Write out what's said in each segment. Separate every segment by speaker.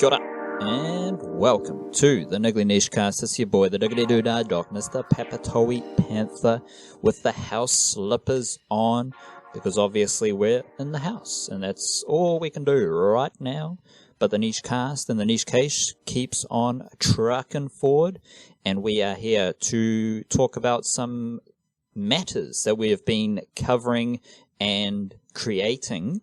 Speaker 1: Kia ora, and welcome to the Niggly Niche Cast. It's your boy, the Diggity Doodah Doc, Mr. Papatoe Panther, with the house slippers on, because obviously we're in the house, and that's all we can do right now. But the Niche Cast and the Niche Case keeps on trucking forward, and we are here to talk about some matters that we have been covering and creating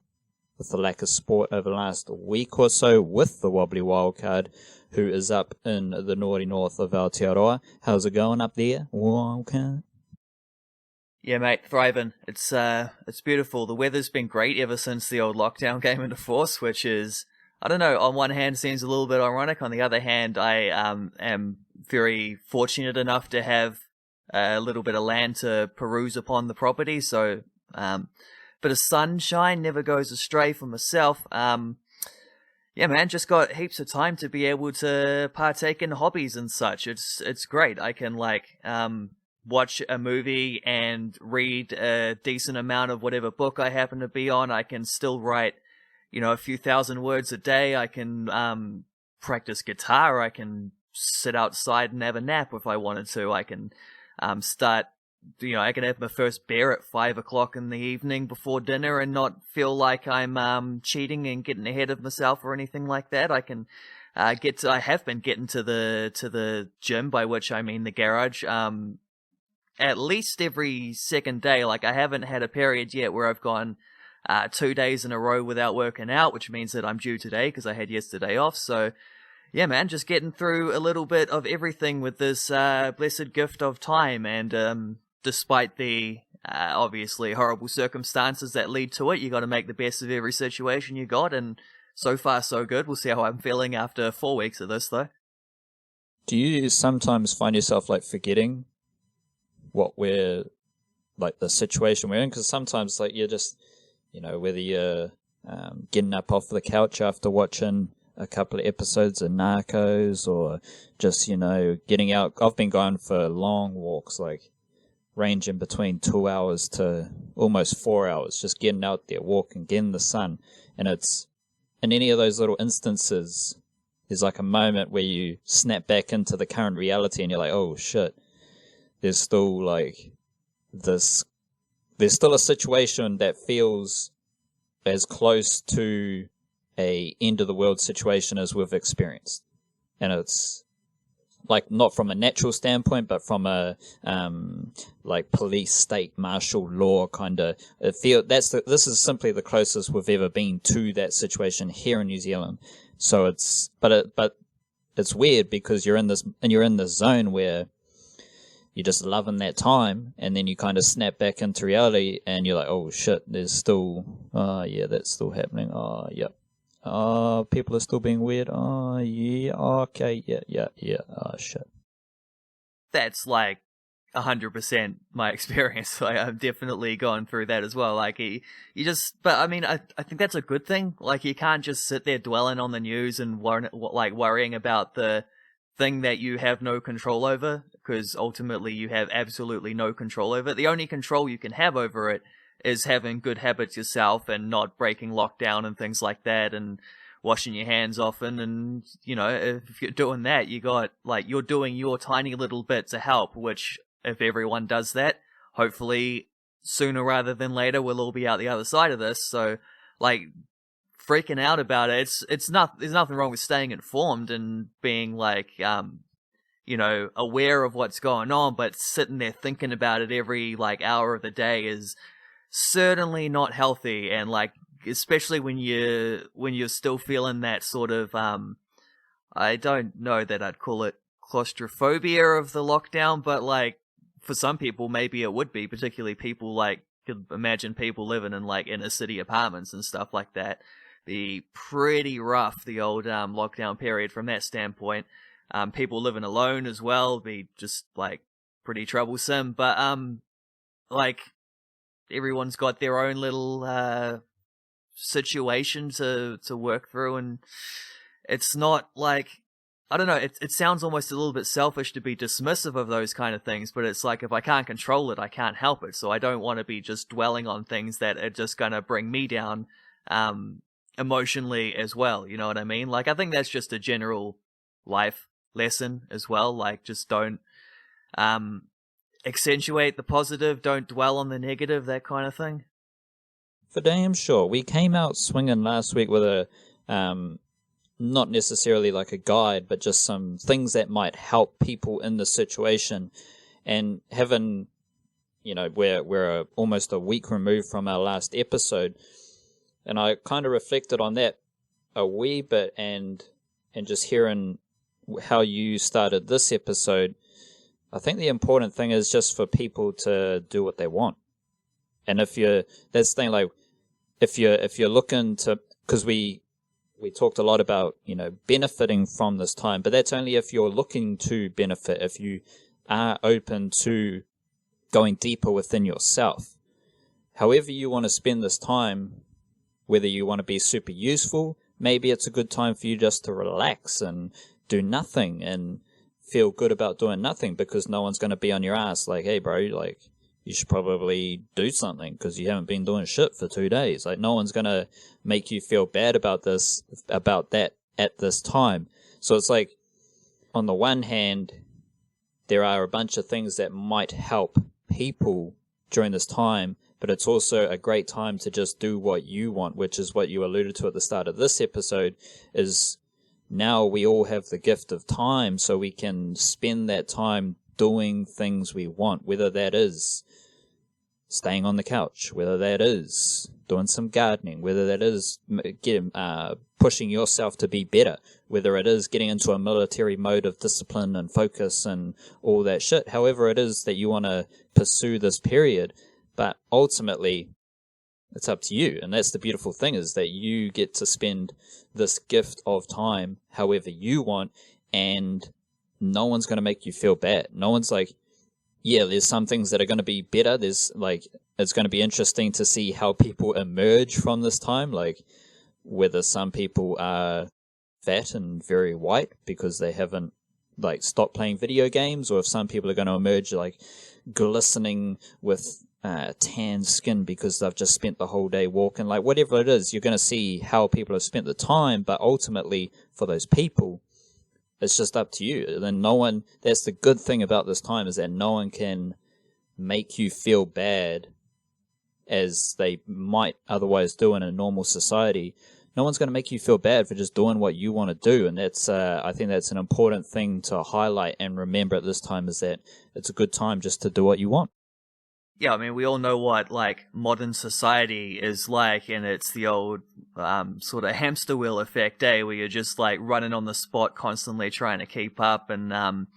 Speaker 1: with the lack of sport over the last week or so with the Wobbly Wildcard, who is up in the naughty north of Aotearoa. How's it going up there, Wildcard?
Speaker 2: Yeah, mate, thriving. It's beautiful. The weather's been great ever since the old lockdown came into force, which is, I don't know, on one hand seems a little bit ironic. On the other hand, I am very fortunate enough to have a little bit of land to peruse upon the property, so bit of sunshine never goes astray for myself. Yeah, man, just got heaps of time to be able to partake in hobbies and such. It's great. I can watch a movie and read a decent amount of whatever book I happen to be on. I can still write, a few thousand words a day. I can practice guitar. I can sit outside and have a nap if I wanted to. I can start. I can have my first beer at 5 o'clock in the evening before dinner and not feel like I'm cheating and getting ahead of myself or anything like that. I can I have been getting to the gym, by which I mean the garage, at least every second day. Like, I haven't had a period yet where I've gone 2 days in a row without working out, which means that I'm due today because I had yesterday off. So yeah, man, just getting through a little bit of everything with this blessed gift of time, and despite the obviously horrible circumstances that lead to it, you got to make the best of every situation you got, and so far so good. We'll see how I'm feeling after 4 weeks of this, though.
Speaker 1: Do you sometimes find yourself forgetting what we're the situation we're in? Because sometimes you're just, whether you're getting up off the couch after watching a couple of episodes of Narcos, or just, getting out. I've been going for long walks, ranging between 2 hours to almost 4 hours, just getting out there, walking, getting the sun. And it's, in any of those little instances, there's a moment where you snap back into the current reality and you're like, oh shit, there's still there's still a situation that feels as close to a end of the world situation as we've experienced. And it's not from a natural standpoint, but from a police state martial law kind of feel. This is simply the closest we've ever been to that situation here in New Zealand. So it's it's weird because you're in this zone where you're just loving that time, and then you kind of snap back into reality and you're like, oh shit, there's still that's still happening. Oh yep. Oh, people are still being weird. Oh, yeah, okay, yeah. Oh, shit.
Speaker 2: That's 100% my experience. I've definitely gone through that as well. But I mean, I think that's a good thing. You can't just sit there dwelling on the news and worrying about the thing that you have no control over, because ultimately you have absolutely no control over it. The only control you can have over it is having good habits yourself and not breaking lockdown and things like that, and washing your hands often. And, if you're doing that, you got, you're doing your tiny little bit to help, which if everyone does that, hopefully sooner rather than later, we'll all be out the other side of this. So, freaking out about it, there's nothing wrong with staying informed and being aware of what's going on, but sitting there thinking about it every hour of the day is certainly not healthy. And especially when you're still feeling that sort of I don't know that I'd call it claustrophobia of the lockdown, but for some people maybe it would be, particularly people could imagine people living in inner city apartments and stuff like that. Be pretty rough, the old lockdown period from that standpoint. People living alone as well be just pretty troublesome, but everyone's got their own little situation to work through, and it's not I don't know, it sounds almost a little bit selfish to be dismissive of those kind of things, but it's if I can't control it, I can't help it. So I don't want to be just dwelling on things that are just going to bring me down emotionally as well. You know what I mean? Like, I think that's just a general life lesson as well. Like, just don't accentuate the positive, don't dwell on the negative, that kind of thing.
Speaker 1: For damn sure. We came out swinging last week with a, not necessarily like a guide, but just some things that might help people in the situation. And having, we're almost a week removed from our last episode, and I kind of reflected on that a wee bit, and just hearing how you started this episode. I think the important thing is just for people to do what they want. And that's the thing, like, if you're looking to, because we talked a lot about, benefiting from this time, but that's only if you're looking to benefit, if you are open to going deeper within yourself. However you want to spend this time, whether you want to be super useful, maybe it's a good time for you just to relax and do nothing and feel good about doing nothing, because no one's going to be on your ass like, hey bro, like, you should probably do something because you haven't been doing shit for 2 days. Like, no one's going to make you feel bad about that at this time. So it's like, on the one hand, there are a bunch of things that might help people during this time, but it's also a great time to just do what you want, which is what you alluded to at the start of this episode, is now we all have the gift of time, so we can spend that time doing things we want, whether that is staying on the couch, whether that is doing some gardening, whether that is pushing yourself to be better, whether it is getting into a military mode of discipline and focus and all that shit, however it is that you want to pursue this period. But ultimately, it's up to you. And that's the beautiful thing, is that you get to spend this gift of time however you want, and no one's going to make you feel bad. No one's like, yeah, there's some things that are going to be better. There's like, it's going to be interesting to see how people emerge from this time, like whether some people are fat and very white because they haven't like stopped playing video games, or if some people are going to emerge like glistening with tan skin because they've just spent the whole day walking. Like, whatever it is, you're going to see how people have spent the time, but ultimately for those people, it's just up to you. And then no one, that's the good thing about this time, is that no one can make you feel bad as they might otherwise do in a normal society. No one's going to make you feel bad for just doing what you want to do. And that's, I think that's an important thing to highlight and remember at this time, is that it's a good time just to do what you want.
Speaker 2: Yeah, I mean, we all know what, like, modern society is like, and it's the old sort of hamster wheel effect, where you're just, like, running on the spot, constantly trying to keep up, and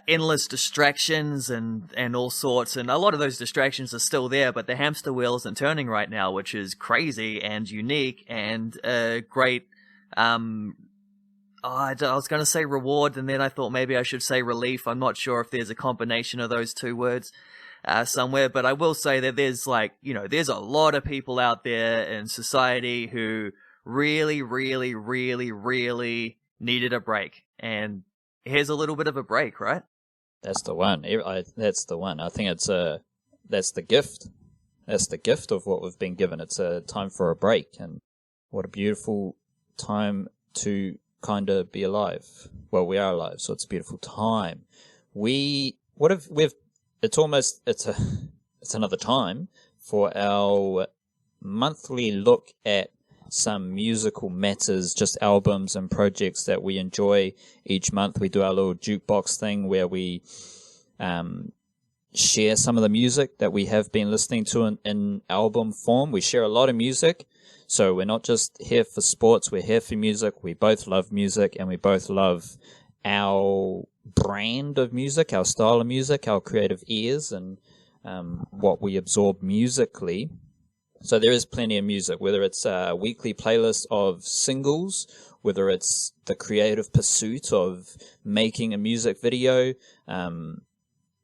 Speaker 2: endless distractions and all sorts, and a lot of those distractions are still there, but the hamster wheel isn't turning right now, which is crazy and unique and a great... I was going to say reward, and then I thought maybe I should say relief. I'm not sure if there's a combination of those two words somewhere, but I will say that there's there's a lot of people out there in society who really, really, really, really needed a break, and here's a little bit of a break, right?
Speaker 1: That's the one. That's the one. I think that's the gift. That's the gift of what we've been given. It's a time for a break, and what a beautiful time to kind of be alive. Well, we are alive, so it's a beautiful time. It's another time for our monthly look at some musical matters, just albums and projects that we enjoy each month. We do our little jukebox thing where we share some of the music that we have been listening to in album form. We share a lot of music, so we're not just here for sports, we're here for music. We both love music, and we both love our brand of music, our style of music, our creative ears, and what we absorb musically. So there is plenty of music, whether it's a weekly playlist of singles, whether it's the creative pursuit of making a music video,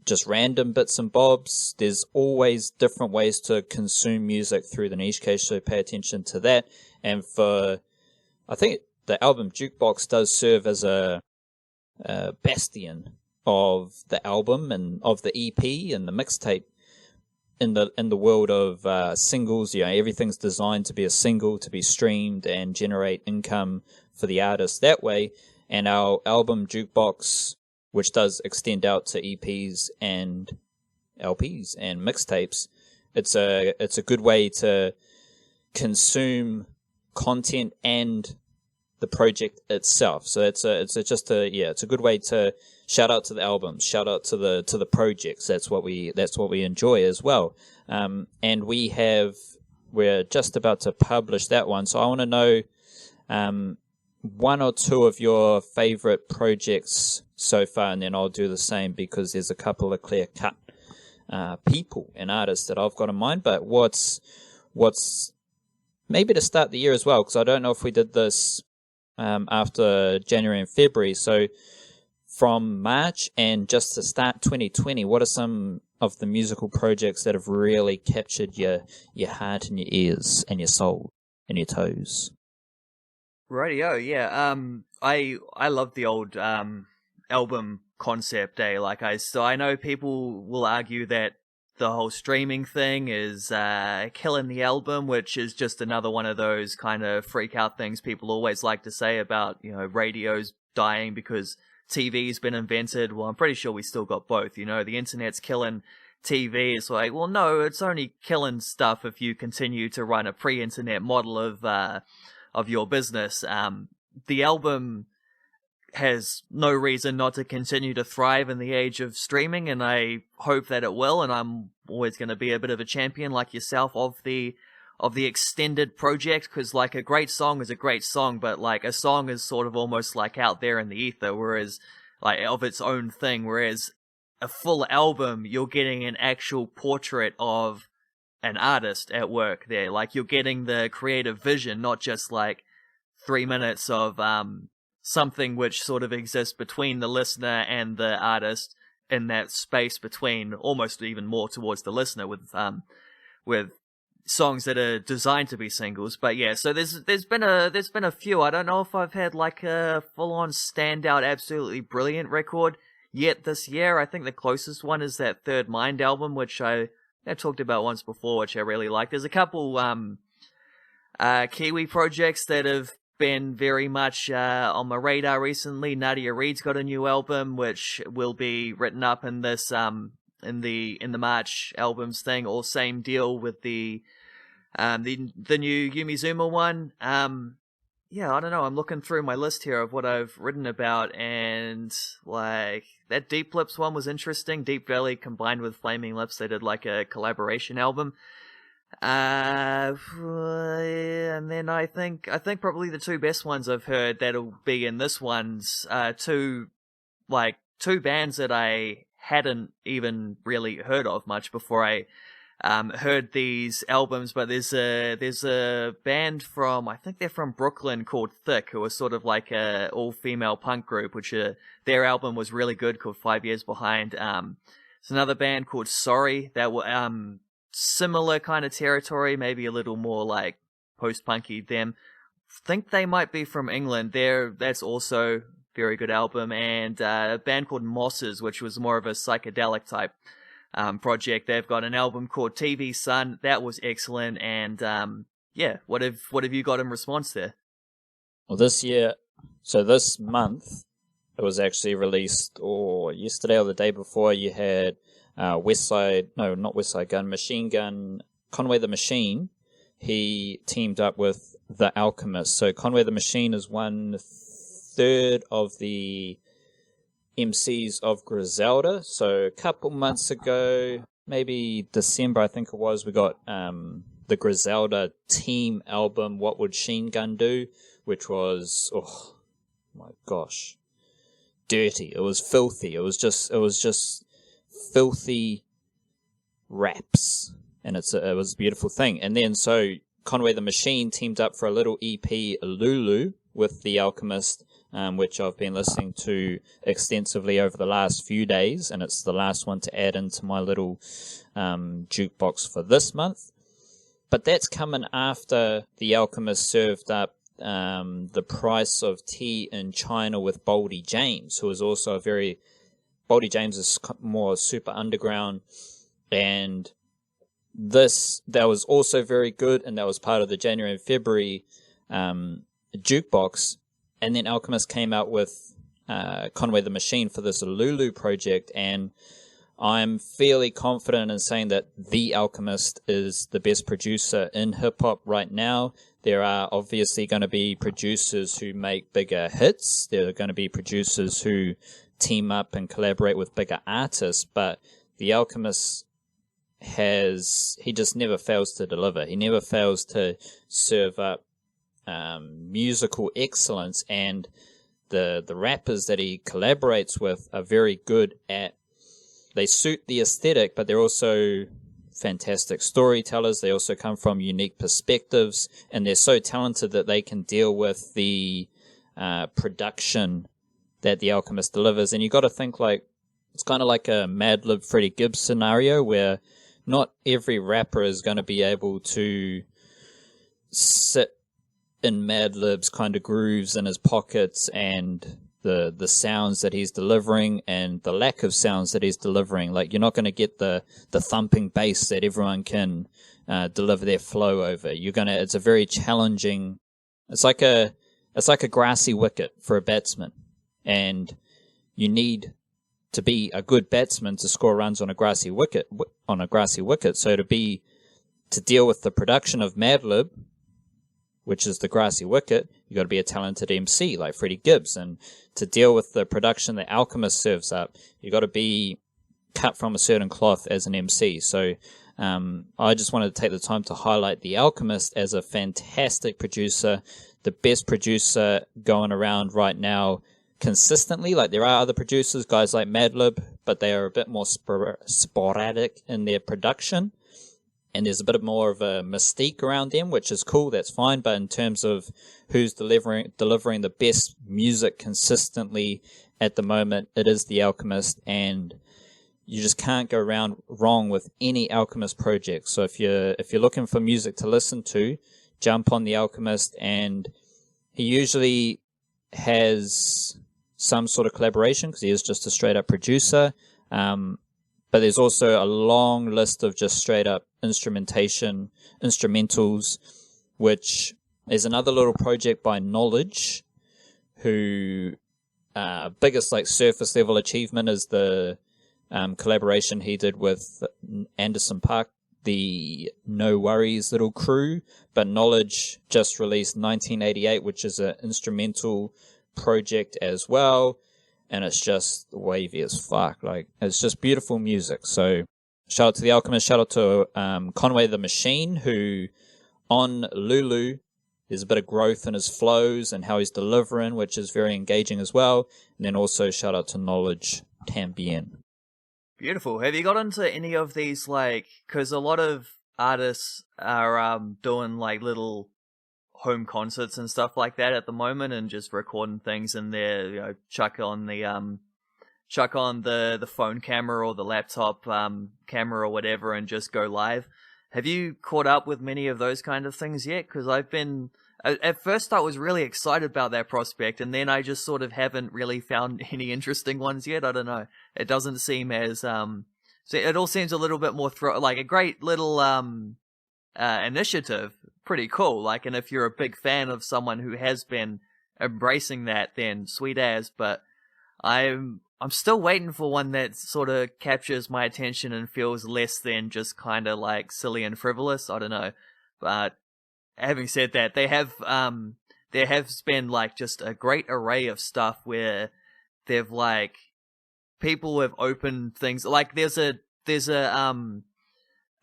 Speaker 1: just random bits and bobs. There's always different ways to consume music through the Niche Case, so pay attention to that. And I think the album Jukebox does serve as a bastion of the album and of the EP and the mixtape, in the world of singles, everything's designed to be a single, to be streamed and generate income for the artist that way. And our album jukebox, which does extend out to EPs and LPs and mixtapes, it's a good way to consume content and the project itself. So it's a good way to shout out to the albums, shout out to the projects. That's what we enjoy as well. And we're just about to publish that one. So I want to know one or two of your favorite projects so far, and then I'll do the same because there's a couple of clear cut people and artists that I've got in mind. But what's maybe to start the year as well, because I don't know if we did this after January and February. So from March and just to start 2020, what are some of the musical projects that have really captured your heart and your ears and your soul and your toes?
Speaker 2: Rightio, yeah. I love the old album concept, So I know people will argue that the whole streaming thing is killing the album, which is just another one of those kind of freak out things people always like to say about, radio's dying because TV's been invented. Well, I'm pretty sure we still got both. The internet's killing TV. It's like, well, no, it's only killing stuff if you continue to run a pre-internet model of your business. The album has no reason not to continue to thrive in the age of streaming, and I hope that it will, and I'm always going to be a bit of a champion like yourself of the extended project, because a great song is a great song, but a song is sort of almost out there in the ether, whereas of its own thing, whereas a full album, you're getting an actual portrait of an artist at work there. You're getting the creative vision, not just 3 minutes of something which sort of exists between the listener and the artist, in that space between, almost even more towards the listener, with songs that are designed to be singles. But yeah, so there's been a few. I don't know if I've had a full on standout, absolutely brilliant record yet this year. I think the closest one is that Third Mind album, which I talked about once before, which I really like. There's a couple kiwi projects that have been very much on my radar recently. Nadia Reid's got a new album, which will be written up in this in the March albums thing. All same deal with the new Yumi Zuma one. Yeah, I don't know. I'm looking through my list here of what I've written about, and that Deep Lips one was interesting. Deep Valley combined with Flaming Lips, they did a collaboration album. And then I think probably the two best ones I've heard that'll be in this one's two bands that I hadn't even really heard of much before I heard these albums. But there's a band from, I think they're from Brooklyn, called Thick, who are sort of a all-female punk group, which their album was really good, called 5 Years Behind. There's another band called Sorry that were similar kind of territory, maybe a little more post-punky. Them, think they might be from England. That's also very good album. And a band called Mosses, which was more of a psychedelic type project. They've got an album called TV Sun that was excellent. And yeah, what have you got in response there?
Speaker 1: Well, this month it was actually released, or yesterday or the day before. You had Machine Gun, Conway the Machine. He teamed up with The Alchemist. So Conway the Machine is 1/3 of the MCs of Griselda. So a couple months ago, maybe December I think it was, we got the Griselda team album, What Would Machine Gun Do? Which was, oh my gosh, dirty. It was filthy. It was just filthy raps, and it was a beautiful thing. And then so Conway the Machine teamed up for a little EP, Lulu, with The Alchemist, which I've been listening to extensively over the last few days, and it's the last one to add into my little jukebox for this month. But that's coming after The Alchemist served up The Price of Tea in China with Boldy James, who is also Boldy James is more super underground, and that was also very good, and that was part of the January and February jukebox. And then Alchemist came out with Conway the Machine for this Lulu project, and I'm fairly confident in saying that The Alchemist is the best producer in hip-hop right now. There are obviously going to be producers who make bigger hits. There are going to be producers who team up and collaborate with bigger artists, but The Alchemist he just never fails to deliver. He never fails to serve up musical excellence, and the rappers that he collaborates with are very good they suit the aesthetic, but they're also fantastic storytellers. They also come from unique perspectives, and they're so talented that they can deal with the production that The Alchemist delivers. And you got to think, like, it's kind of like a Madlib Freddie Gibbs scenario, where not every rapper is going to be able to sit in Madlib's kind of grooves in his pockets, and the sounds that he's delivering and the lack of sounds that he's delivering. Like, you're not going to get the thumping bass that everyone can deliver their flow over. It's a very challenging, it's like a grassy wicket for a batsman, and you need to be a good batsman to score runs on a grassy wicket. So to deal with the production of Madlib, which is the grassy wicket, you got to be a talented MC like Freddie Gibbs. And to deal with the production that Alchemist serves up, you got to be cut from a certain cloth as an MC. So I just wanted to take the time to highlight The Alchemist as a fantastic producer, the best producer going around right now consistently. Like, there are other producers, guys like Madlib, but they are a bit more sporadic in their production. And there's a bit more of a mystique around them, which is cool, that's fine. But in terms of who's delivering the best music consistently at the moment, it is The Alchemist, and you just can't go wrong with any Alchemist project. So if you're looking for music to listen to, jump on The Alchemist, and he usually has some sort of collaboration because he is just a straight up producer. But there's also a long list of just straight up instrumentals, which is another little project by Knowledge, who biggest like surface level achievement is the collaboration he did with Anderson .Paak, the No Worries little crew. But Knowledge just released 1988, which is an instrumental project as well. And it's just wavy as fuck. Like, it's just beautiful music. So shout out to The Alchemist. Shout out to Conway the Machine, who on Lulu, there's a bit of growth in his flows and how he's delivering, which is very engaging as well. And then also shout out to Knowledge Tambien.
Speaker 2: Beautiful. Have you got into any of these, like, because a lot of artists are doing like little home concerts and stuff like that at the moment, and just recording things in there, chuck on the phone camera or the laptop camera or whatever, and just go live. Have you caught up with many of those kind of things yet? Because I've been, at first I was really excited about that prospect, and then I just sort of haven't really found any interesting ones yet. I don't know. It doesn't seem as so it all seems a little bit more like a great little initiative. Pretty cool. Like, and if you're a big fan of someone who has been embracing that, then sweet as. But I'm still waiting for one that sort of captures my attention and feels less than just kind of like silly and frivolous. I don't know. But having said that, there has been like just a great array of stuff where they've like, people have opened things. Like there's a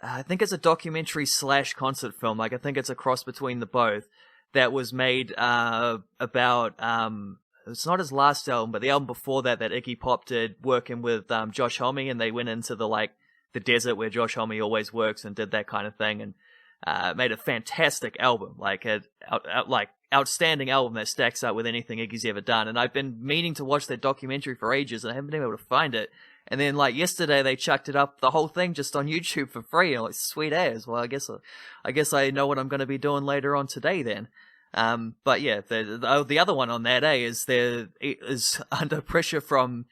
Speaker 2: I think it's a documentary / concert film. Like, I think it's a cross between the both, that was made about it's not his last album, but the album before that Iggy Pop did, working with Josh Homme, and they went into the desert where Josh Homme always works and did that kind of thing, and made a fantastic album, like outstanding album that stacks up with anything Iggy's ever done. And I've been meaning to watch that documentary for ages, and I haven't been able to find it. And then, like, yesterday they chucked it up, the whole thing, just on YouTube for free. I'm like, sweet as. Well, I guess I know what I'm going to be doing later on today then. But yeah, the other one on that, is under pressure from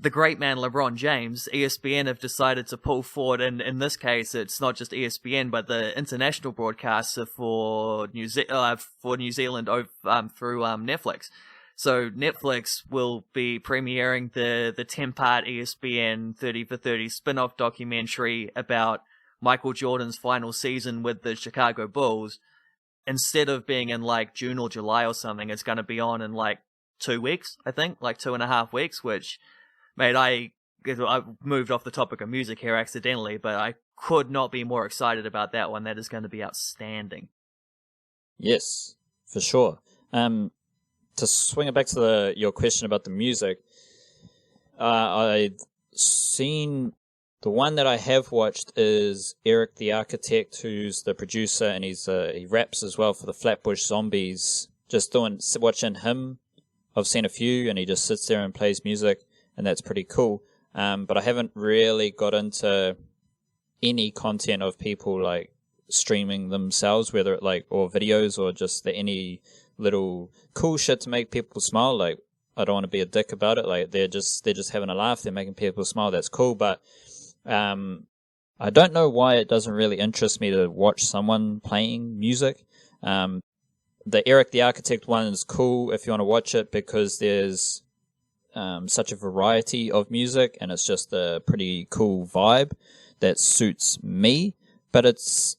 Speaker 2: the great man LeBron James, ESPN have decided to pull forward, and in this case, it's not just ESPN, but the international broadcaster for New Zealand through Netflix. So Netflix will be premiering the 10-part ESPN 30 for 30 spin-off documentary about Michael Jordan's final season with the Chicago Bulls. Instead of being in like June or July or something, it's going to be on in like 2 weeks, I think, like 2.5 weeks, which, mate, I moved off the topic of music here accidentally, but I could not be more excited about that one. That is going to be outstanding.
Speaker 1: Yes, for sure. To swing it back to your question about the music, I've seen the one that I have watched is Eric the Architect, who's the producer, and he raps as well for the Flatbush Zombies. Just watching him, I've seen a few, and he just sits there and plays music, and that's pretty cool. But I haven't really got into any content of people like streaming themselves, whether it or videos or just any little cool shit to make people smile. Like, I don't want to be a dick about it. Like, they're just having a laugh. They're making people smile. That's cool. But I don't know why it doesn't really interest me to watch someone playing music. The Eric the Architect one is cool if you want to watch it, because there's such a variety of music, and it's just a pretty cool vibe that suits me. But it's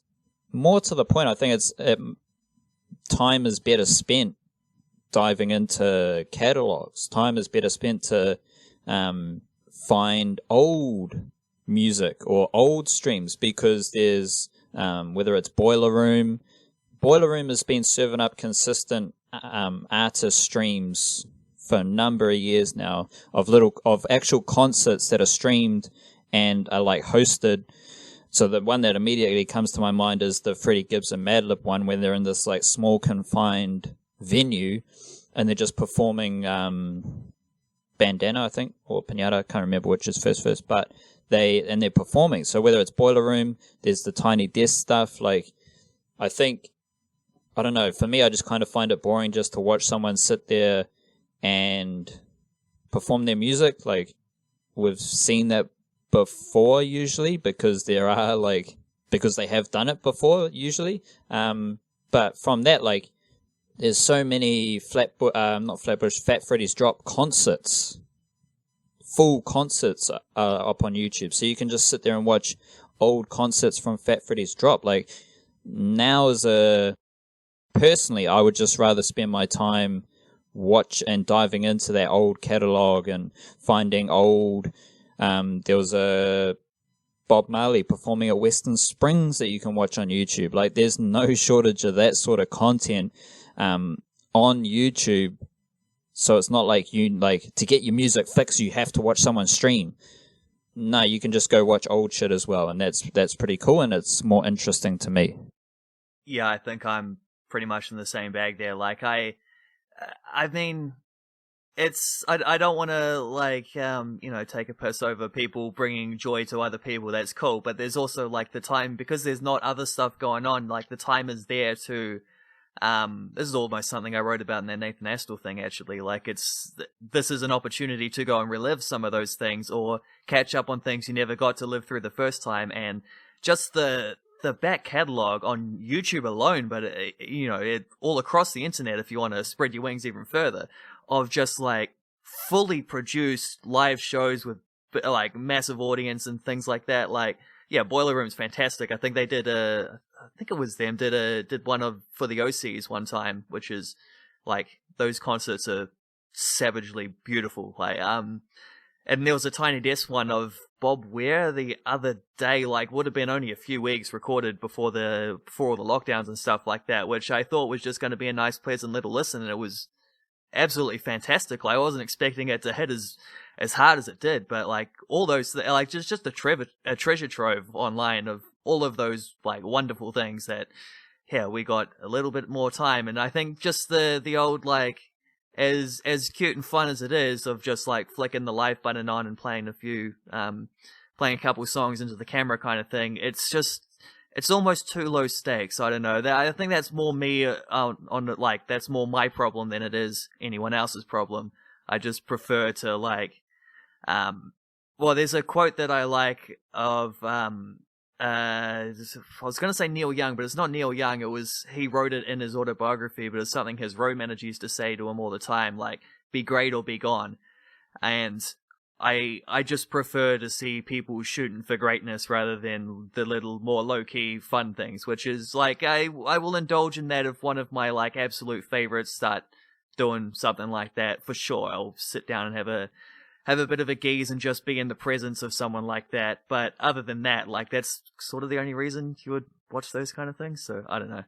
Speaker 1: more to the point. I think time is better spent diving into catalogs. Time is better spent to find old music or old streams, because there's whether it's Boiler Room has been serving up consistent artist streams for a number of years now of actual concerts that are streamed and are like hosted. So the one that immediately comes to my mind is the Freddie Gibbs and Madlib one, where they're in this like small confined venue and they're just performing Bandana, I think, or Pinata. I can't remember which is first, but they're performing. So whether it's Boiler Room, there's the Tiny Desk stuff. Like, I don't know, for me, I just kind of find it boring just to watch someone sit there and perform their music. Like, we've seen that before usually, because they have done it before usually. But from that, like, there's so many Fat Freddy's Drop concerts, full concerts up on YouTube. So you can just sit there and watch old concerts from Fat Freddy's Drop. Like, personally, I would just rather spend my time diving into that old catalog and finding old. There was a Bob Marley performing at Western Springs that you can watch on YouTube. Like, there's no shortage of that sort of content on YouTube. So it's not like to get your music fix, you have to watch someone stream. No, you can just go watch old shit as well, and that's pretty cool, and it's more interesting to me.
Speaker 2: Yeah, I think I'm pretty much in the same bag there. Like, I mean, I don't want to take a piss over people bringing joy to other people. That's cool, but there's also like the time, because there's not other stuff going on. Like, the time is there to. This is almost something I wrote about in that Nathan Astle thing, actually. Like, this is an opportunity to go and relive some of those things, or catch up on things you never got to live through the first time. And just the back catalog on YouTube alone, but it all across the internet, if you want to spread your wings even further, of just like fully produced live shows with like massive audience and things like that. Like, yeah, Boiler Room's fantastic. I think they did did one for the OCs one time, which is like, those concerts are savagely beautiful. Like, and there was a Tiny Desk one of Bob Ware the other day, like, would have been only a few weeks recorded before all the lockdowns and stuff like that, which I thought was just going to be a nice, pleasant little listen, and it was absolutely fantastic. Like, I wasn't expecting it to hit as hard as it did, but like, all those, like, just a treasure trove online of all of those like wonderful things that, yeah, we got a little bit more time. And I think just the old, like, as cute and fun as it is, of just like flicking the live button on and playing a couple songs into the camera kind of thing, it's almost too low stakes. I don't know. I think that's more me that's more my problem than it is anyone else's problem. I just prefer to, like, Well, there's a quote that I like of I was going to say Neil Young, but it's not Neil Young. He wrote it in his autobiography, but it's something his road manager used to say to him all the time, like, be great or be gone. And I just prefer to see people shooting for greatness rather than the little more low-key fun things, which is, like, I will indulge in that if one of my, like, absolute favorites start doing something like that, for sure. I'll sit down and have a bit of a geeze and just be in the presence of someone like that. But other than that, like, that's sort of the only reason you would watch those kind of things. So, I don't know.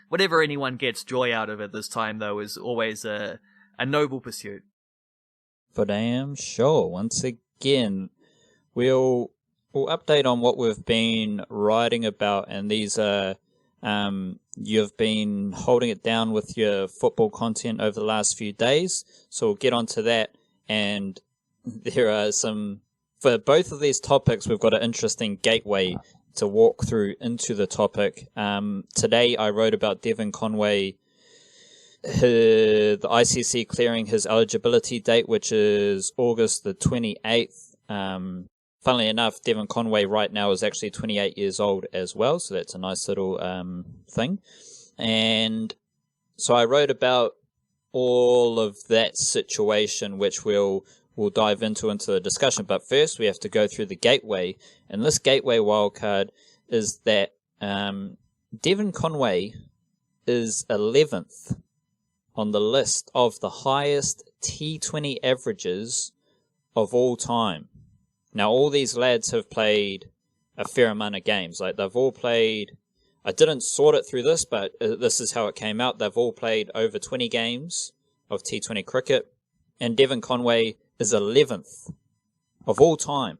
Speaker 2: Whatever anyone gets joy out of at this time, though, is always a noble pursuit.
Speaker 1: For damn sure. Once again, we'll update on what we've been writing about, and these are you've been holding it down with your football content over the last few days, so we'll get onto that. And there are for both of these topics, we've got an interesting gateway to walk through into the topic. Today I wrote about Devon Conway, the ICC clearing his eligibility date, which is August the 28th. Funnily enough, Devon Conway right now is actually 28 years old as well, so that's a nice little thing. And so I wrote about all of that situation, which we'll dive into the discussion. But first, we have to go through the gateway. And this gateway wildcard is that Devon Conway is 11th on the list of the highest T20 averages of all time. Now, all these lads have played a fair amount of games. Like, they've all played, I didn't sort it through this, but this is how it came out. They've all played over 20 games of T20 cricket. And Devon Conway is 11th of all time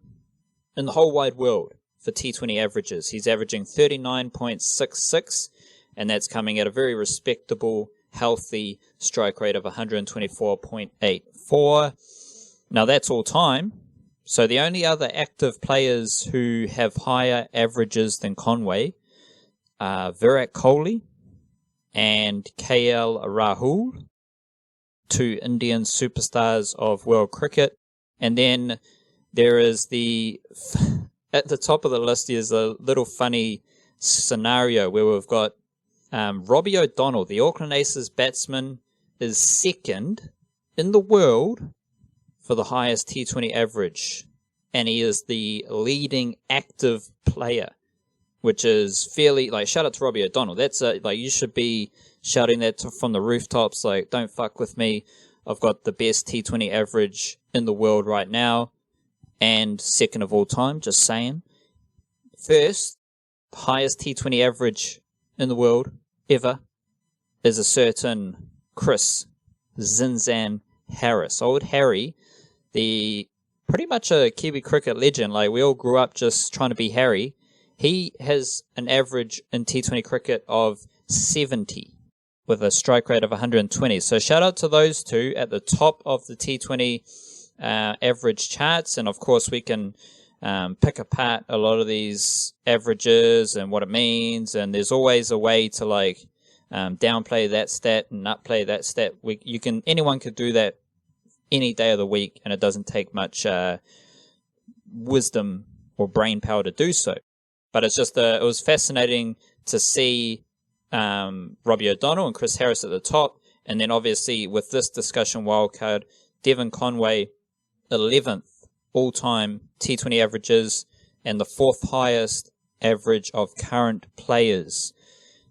Speaker 1: in the whole wide world for T20 averages. He's averaging 39.66, and that's coming at a very respectable, healthy strike rate of 124.84. Now, that's all time. So the only other active players who have higher averages than Conway are Virat Kohli and KL Rahul, two Indian superstars of world cricket. And then there is at the top of the list is a little funny scenario where we've got Robbie O'Donnell, the Auckland Aces batsman, is second in the world for the highest T20 average, and he is the leading active player, which is fairly, like, shout out to Robbie O'Donnell. That's like, you should be shouting that from the rooftops, like, don't fuck with me. I've got the best T20 average in the world right now, and second of all time, just saying. First, the highest T20 average in the world ever is a certain Chris Zinzan Harris. Old Harry, pretty much a Kiwi cricket legend. Like, we all grew up just trying to be Harry. He has an average in T20 cricket of 70 with a strike rate of 120. So shout out to those two at the top of the T20 average charts. And of course, we can pick apart a lot of these averages and what it means. And there's always a way to, like, downplay that stat and upplay that stat. Anyone could do that any day of the week, and it doesn't take much wisdom or brain power to do so. But it's just it was fascinating to see Robbie O'Donnell and Chris Harris at the top, and then obviously with this discussion wildcard, Devon Conway 11th all-time T20 averages and the fourth highest average of current players.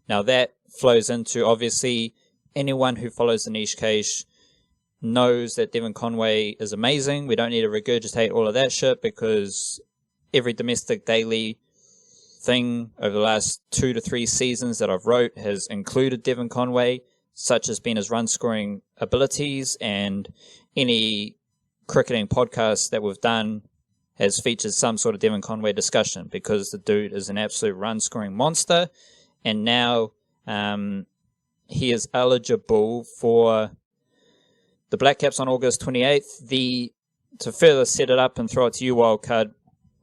Speaker 1: Now that flows into, obviously, anyone who follows the niche cage knows that Devon Conway is amazing. We don't need to regurgitate all of that shit, because every domestic daily thing over the last 2 to 3 seasons that I've wrote has included Devon Conway, such as being his run scoring abilities, and any cricketing podcast that we've done has featured some sort of Devon Conway discussion, because the dude is an absolute run scoring monster. And now he is eligible for the Blackcaps on August 28th. To further set it up and throw it to you, Wildcard,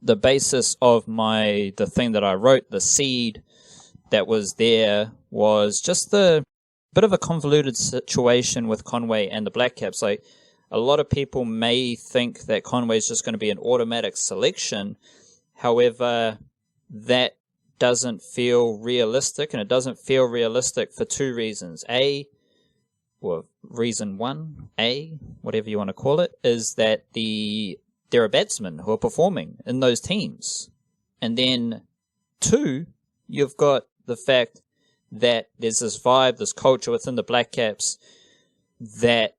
Speaker 1: the basis of the thing that I wrote, the seed that was there, was just the bit of a convoluted situation with Conway and the Blackcaps. Like, a lot of people may think that Conway is just going to be an automatic selection. However, that doesn't feel realistic, and it doesn't feel realistic for two reasons. Reason one, whatever you want to call it, is that there are batsmen who are performing in those teams. And then two, you've got the fact that there's this vibe, this culture within the Blackcaps that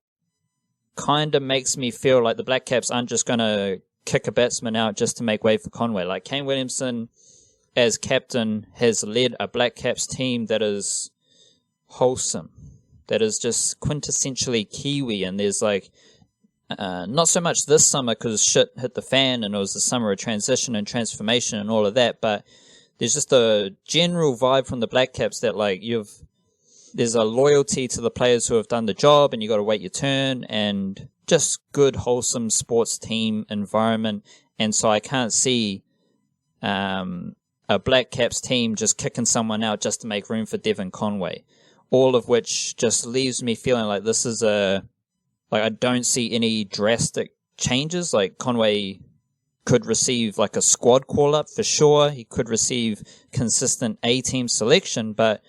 Speaker 1: kind of makes me feel like the Blackcaps aren't just going to kick a batsman out just to make way for Conway. Like, Kane Williamson, as captain, has led a Blackcaps team that is wholesome, that is just quintessentially Kiwi, and there's like, not so much this summer because shit hit the fan and it was the summer of transition and transformation and all of that, but there's just a general vibe from the Blackcaps that like there's a loyalty to the players who have done the job and you got to wait your turn, and just good, wholesome sports team environment. And so I can't see a Blackcaps team just kicking someone out just to make room for Devon Conway. All of which just leaves me feeling like this is I don't see any drastic changes. Like, Conway could receive like a squad call-up for sure. He could receive consistent A-team selection, but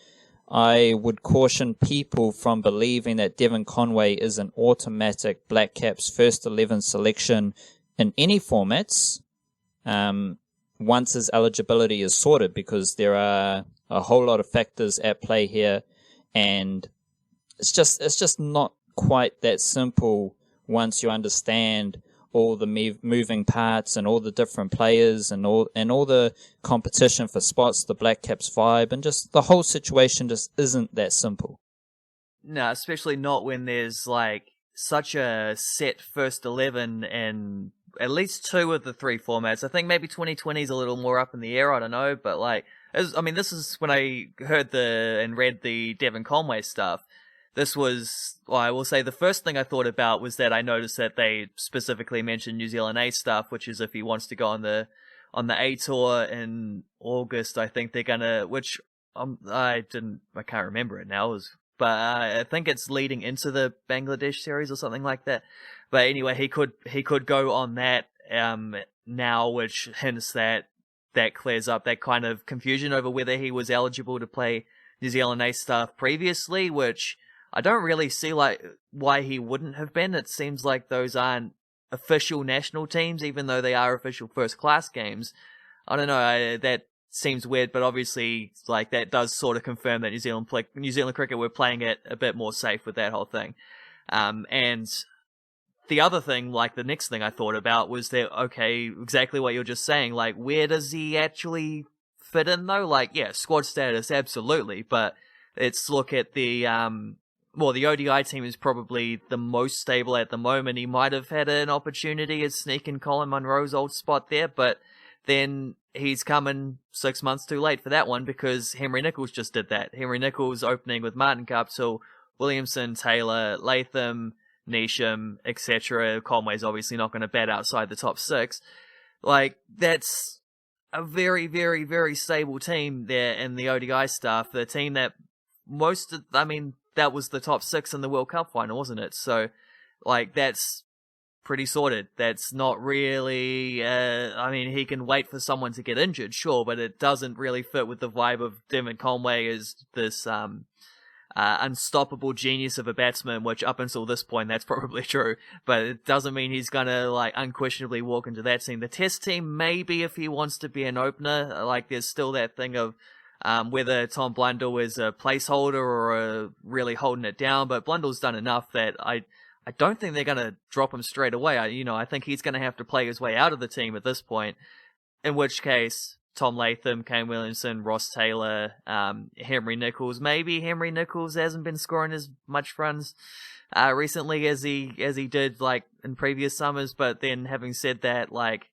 Speaker 1: I would caution people from believing that Devon Conway is an automatic Blackcaps first 11 selection in any formats once his eligibility is sorted, because there are a whole lot of factors at play here, and it's just not quite that simple once you understand all the moving parts and all the different players and all the competition for spots, the Blackcaps vibe, and just the whole situation just isn't that simple.
Speaker 2: No, especially not when there's like such a set first 11 in at least two of the three formats. I think maybe 2020 is a little more up in the air, I don't know, but like, this is when I heard and read the Devon Conway stuff. This was, I will say, the first thing I thought about was that I noticed that they specifically mentioned New Zealand A stuff, which is if he wants to go on the A tour in August. I think they're gonna, which I can't remember it now, but I think it's leading into the Bangladesh series or something like that. But anyway, he could go on that now, which hints that clears up that kind of confusion over whether he was eligible to play New Zealand A stuff previously, which I don't really see like why he wouldn't have been. It seems like those aren't official national teams, even though they are official first class games. I don't know, that seems weird, but obviously like that does sort of confirm that New Zealand cricket were playing it a bit more safe with that whole thing. And the other thing, like the next thing I thought about was that, okay, exactly what you're just saying, like where does he actually fit in though? Like, yeah, squad status, absolutely, but let's look at the ODI team is probably the most stable at the moment. He might have had an opportunity to sneak in Colin Munro's old spot there, but then he's coming 6 months too late for that one because Henry Nicholls just did that. Henry Nicholls opening with Martin Guptill, Williamson, Taylor, Latham, Neesham, etc. Conway's obviously not going to bat outside the top six. Like, that's a very, very, very stable team there in the ODI stuff. The team that that was the top six in the World Cup final, wasn't it? So, like, that's pretty sorted. That's not really, he can wait for someone to get injured, sure, but it doesn't really fit with the vibe of Devon Conway as this, unstoppable genius of a batsman, which up until this point, that's probably true, but it doesn't mean he's gonna, like, unquestionably walk into that team. The test team, maybe if he wants to be an opener, like, there's still that thing of, whether Tom Blundell is a placeholder or really holding it down, but Blundell's done enough that I don't think they're going to drop him straight away. I think he's going to have to play his way out of the team at this point, in which case Tom Latham, Kane Williamson, Ross Taylor, Henry Nicholls. Maybe Henry Nicholls hasn't been scoring as much runs recently as he did like in previous summers, but then having said that, like,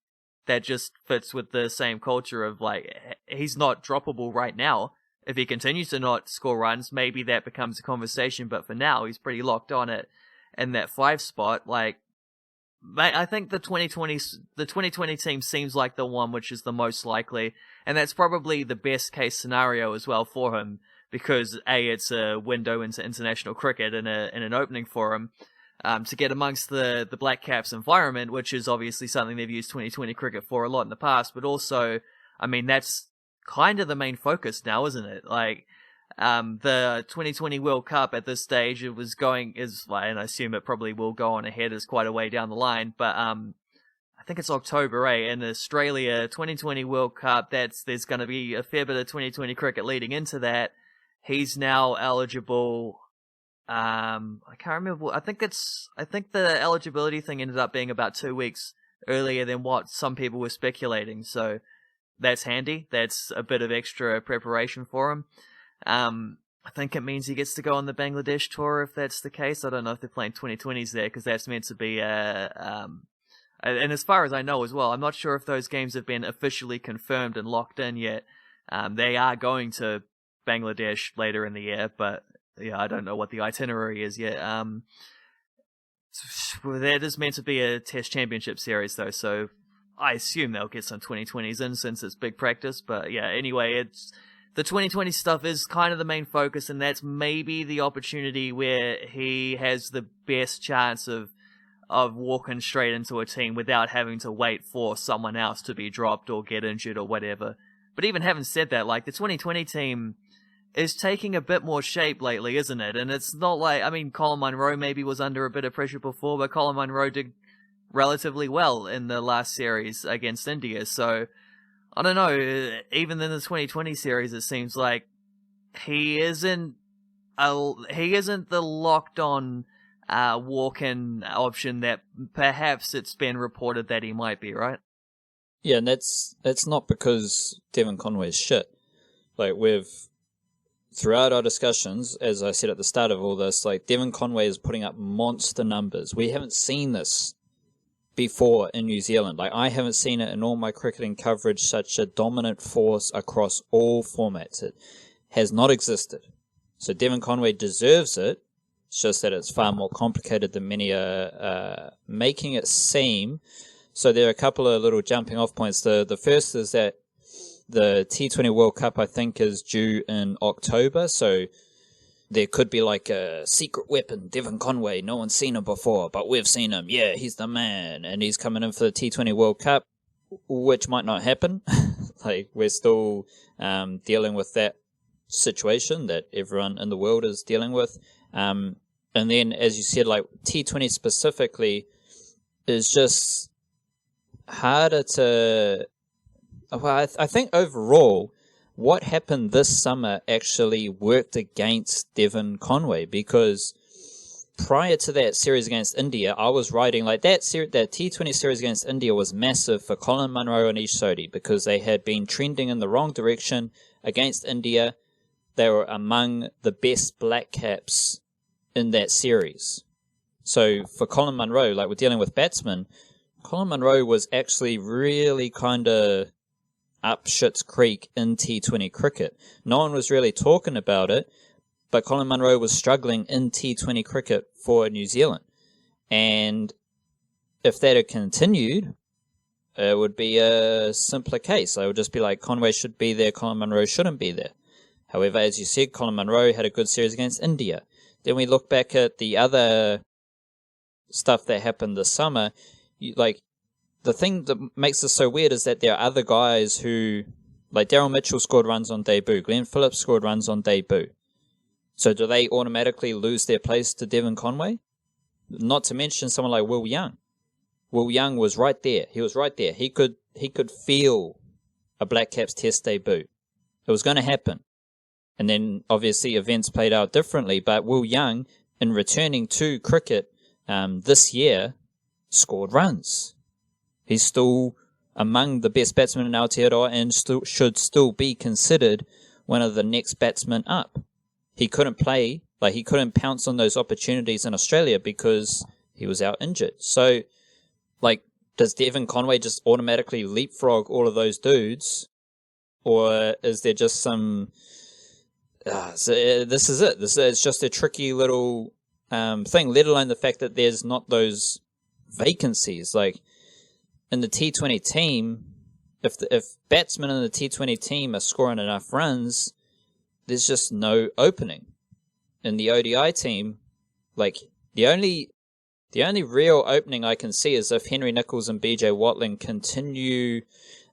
Speaker 2: that just fits with the same culture of, like, he's not droppable right now. If he continues to not score runs, maybe that becomes a conversation, but for now, he's pretty locked on it in that 5 spot. Like, I think the 2020 team seems like the one which is the most likely, and that's probably the best case scenario as well for him, because A, it's a window into international cricket and an opening for him, to get amongst the Blackcaps environment, which is obviously something they've used 2020 cricket for a lot in the past, but also, I mean, that's kind of the main focus now, isn't it? Like, the 2020 World Cup at this stage, and I assume it probably will go on ahead, is quite a way down the line, but, I think it's October, in Australia, 2020 World Cup, there's going to be a fair bit of 2020 cricket leading into that. He's now eligible. I can't remember. I think the eligibility thing ended up being about 2 weeks earlier than what some people were speculating. So that's handy. That's a bit of extra preparation for him. I think it means he gets to go on the Bangladesh tour if that's the case. I don't know if they're playing 2020s there, because that's meant to be and as far as I know as well, I'm not sure if those games have been officially confirmed and locked in yet. They are going to Bangladesh later in the year, but yeah, I don't know what the itinerary is yet. That is meant to be a Test Championship series though, so I assume they'll get some 2020s in since it's big practice. But yeah, anyway, the 2020 stuff is kind of the main focus, and that's maybe the opportunity where he has the best chance of walking straight into a team without having to wait for someone else to be dropped or get injured or whatever. But even having said that, like, the 2020 team is taking a bit more shape lately, isn't it? And it's not like, I mean, Colin Munro maybe was under a bit of pressure before, but Colin Munro did relatively well in the last series against India. So, I don't know, even in the 2020 series, it seems like he isn't the locked-on walk-in option that perhaps it's been reported that he might be, right?
Speaker 1: Yeah, and that's not because Devon Conway's shit. Like, throughout our discussions, as I said at the start of all this, like, Devon Conway is putting up monster numbers. We haven't seen this before in New Zealand. Like, I haven't seen it in all my cricketing coverage, such a dominant force across all formats. It has not existed. So Devon Conway deserves it. It's just that it's far more complicated than many are making it seem. So there are a couple of little jumping off points. The first is that the T20 World Cup, I think, is due in October. So there could be like a secret weapon, Devon Conway. No one's seen him before, but we've seen him. Yeah, he's the man. And he's coming in for the T20 World Cup, which might not happen. Like, we're still dealing with that situation that everyone in the world is dealing with. And then, as you said, like, T20 specifically is just harder to... Well, I think overall, what happened this summer actually worked against Devon Conway, because prior to that series against India, I was writing, like, that T20 series against India was massive for Colin Munro and Ish Sodhi, because they had been trending in the wrong direction against India. They were among the best Blackcaps in that series. So for Colin Munro, like, we're dealing with batsmen, Colin Munro was actually really kind of up shit's creek in T20 cricket. No one was really talking about it, but Colin Munro was struggling in T20 cricket for New Zealand. And if that had continued, it would be a simpler case. It would just be like, Conway should be there, Colin Munro shouldn't be there. However, as you said, Colin Munro had a good series against India. Then we look back at the other stuff that happened this summer. The thing that makes this so weird is that there are other guys who, like, Daryl Mitchell scored runs on debut. Glenn Phillips scored runs on debut. So do they automatically lose their place to Devon Conway? Not to mention someone like Will Young. Will Young was right there. He was right there. He could feel a Blackcaps Test debut. It was going to happen. And then, obviously, events played out differently. But Will Young, in returning to cricket this year, scored runs. He's still among the best batsmen in Aotearoa and should still be considered one of the next batsmen up. He couldn't play, like, he couldn't pounce on those opportunities in Australia because he was out injured. So, like, does Devon Conway just automatically leapfrog all of those dudes? Or is there just some... this is it. It's just a tricky little thing, let alone the fact that there's not those vacancies. Like, in the T20 team, if batsmen in the T20 team are scoring enough runs, there's just no opening. In the ODI team, like, the only The only real opening I can see is if Henry Nicholls and BJ Watling continue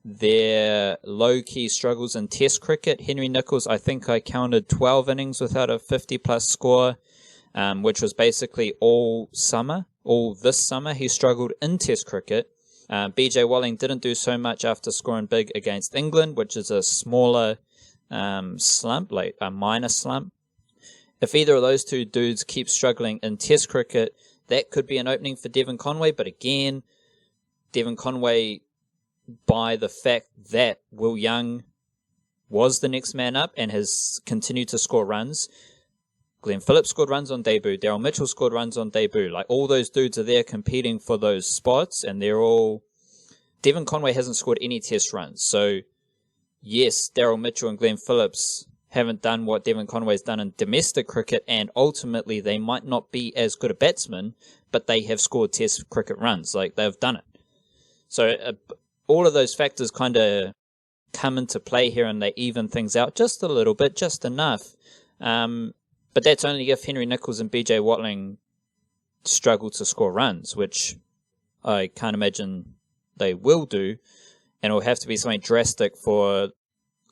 Speaker 1: their low-key struggles in Test cricket. Henry Nicholls, I think I counted 12 innings without a 50-plus score, which was basically all this summer. He struggled in Test cricket. BJ Watling didn't do so much after scoring big against England, which is a smaller slump, like a minor slump. If either of those two dudes keep struggling in Test cricket, that could be an opening for Devon Conway. But again, Devon Conway, by the fact that Will Young was the next man up and has continued to score runs. Glenn Phillips scored runs on debut. Daryl Mitchell scored runs on debut. Like, all those dudes are there competing for those spots, and they're all... Devon Conway hasn't scored any Test runs. So, yes, Daryl Mitchell and Glenn Phillips haven't done what Devon Conway's done in domestic cricket, and ultimately they might not be as good a batsman, but they have scored Test cricket runs. Like, they've done it. So, all of those factors kind of come into play here, and they even things out just a little bit, just enough. But that's only if Henry Nicholls and BJ Watling struggle to score runs, which I can't imagine they will do. And it'll have to be something drastic for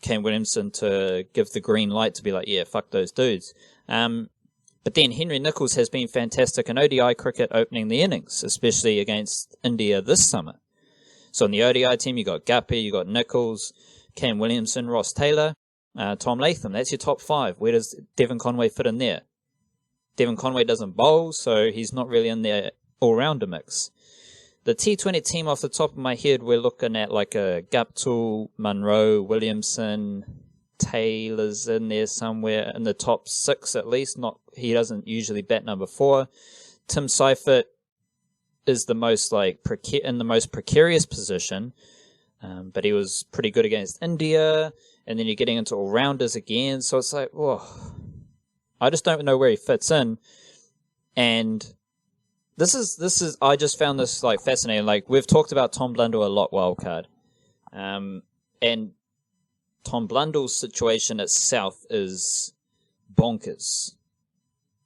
Speaker 1: Kane Williamson to give the green light to be like, yeah, fuck those dudes. But then Henry Nicholls has been fantastic in ODI cricket opening the innings, especially against India this summer. So on the ODI team, you got Guppy, you got Nicholls, Kane Williamson, Ross Taylor, Tom Latham. That's your top five. Where does Devon Conway fit in there? Devon Conway doesn't bowl, so he's not really in their all-rounder mix. The T20 team, off the top of my head, we're looking at like a Guptill, Munro, Williamson, Taylor's in there somewhere in the top 6 at least. He doesn't usually bat number 4. Tim Seifert is the most in the most precarious position, but he was pretty good against India. And then you're getting into all-rounders again, so it's like, whoa. I just don't know where he fits in. And this is I just found this like fascinating. Like, we've talked about Tom Blundell a lot, wildcard. And Tom Blundell's situation itself is bonkers.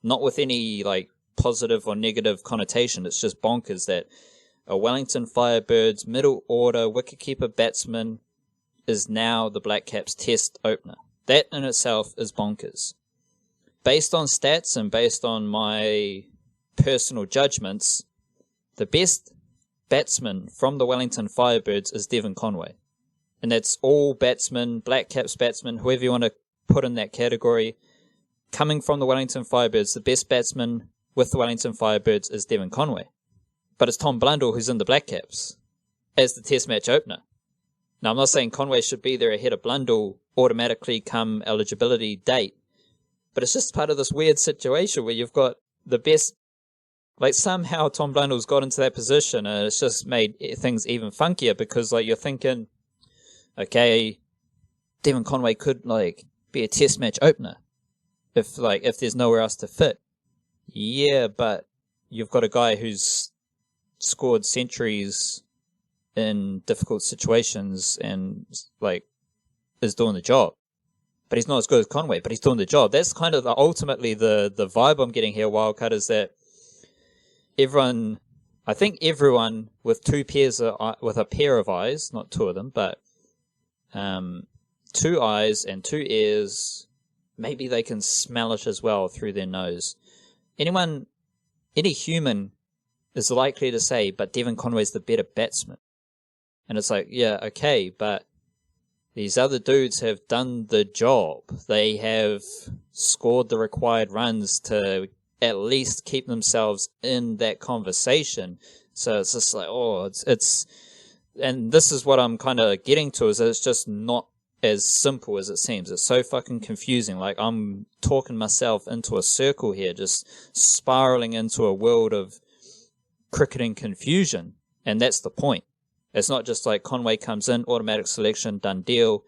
Speaker 1: Not with any like positive or negative connotation. It's just bonkers that a Wellington Firebirds middle order wicketkeeper batsman is now the Blackcaps Test opener. That in itself is bonkers. Based on stats and based on my personal judgments, the best batsman from the Wellington Firebirds is Devon Conway. And that's all batsmen, Blackcaps batsmen, whoever you want to put in that category. Coming from the Wellington Firebirds, the best batsman with the Wellington Firebirds is Devon Conway. But it's Tom Blundell who's in the Blackcaps as the Test match opener. Now, I'm not saying Conway should be there ahead of Blundell automatically come eligibility date, but it's just part of this weird situation where you've got the best, like somehow Tom Blundell's got into that position and it's just made things even funkier because like you're thinking, okay, Devon Conway could like be a Test match opener if there's nowhere else to fit. Yeah, but you've got a guy who's scored centuries in difficult situations and like is doing the job. But he's not as good as Conway, but he's doing the job. That's kind of ultimately the vibe I'm getting here, Wildcard, is that everyone with with a pair of eyes, not two of them, but 2 eyes and 2 ears, maybe they can smell it as well through their nose. Any human is likely to say, but Devon Conway's the better batsman. And it's like, yeah, okay, but these other dudes have done the job. They have scored the required runs to at least keep themselves in that conversation. So it's just like, and this is what I'm kind of getting to, is that it's just not as simple as it seems. It's so fucking confusing. Like, I'm talking myself into a circle here, just spiraling into a world of cricketing confusion. And that's the point. It's not just like Conway comes in, automatic selection, done deal.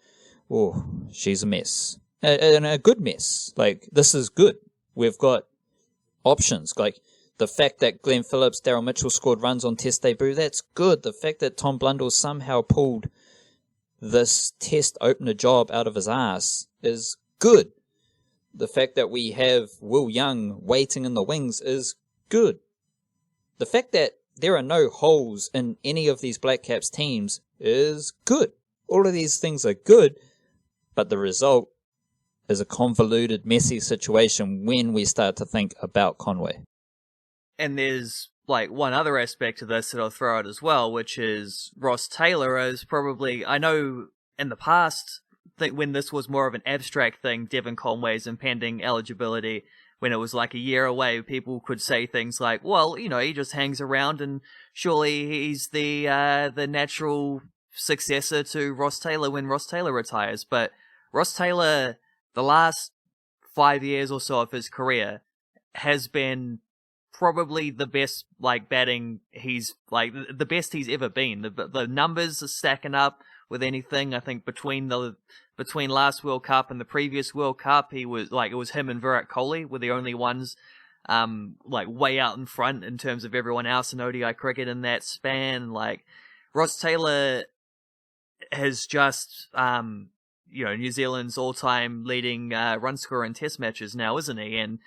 Speaker 1: Oh, she's a mess. And a good mess. Like, this is good. We've got options. Like, the fact that Glenn Phillips, Daryl Mitchell scored runs on Test debut, that's good. The fact that Tom Blundell somehow pulled this Test opener job out of his ass is good. The fact that we have Will Young waiting in the wings is good. the fact that there are no holes in any of these Blackcaps teams is good. All of these things are good, but the result is a convoluted, messy situation when we start to think about Conway.
Speaker 2: And there's like one other aspect to this that I'll throw out as well, which is Ross Taylor is probably, I know in the past, when this was more of an abstract thing, Devon Conway's impending eligibility, when it was like a year away, people could say things like, well, you know, he just hangs around and surely he's the natural successor to Ross Taylor when Ross Taylor retires. But Ross Taylor, the last 5 years or so of his career, has been probably the best, like, batting he's, like, the best he's ever been. The numbers are stacking up with anything. I think between last World Cup and the previous World Cup, he was, like, it was him and Virat Kohli were the only ones, like, way out in front in terms of everyone else in ODI cricket in that span. Like, Ross Taylor has just, you know, New Zealand's all-time leading run scorer in Test matches now, isn't he? And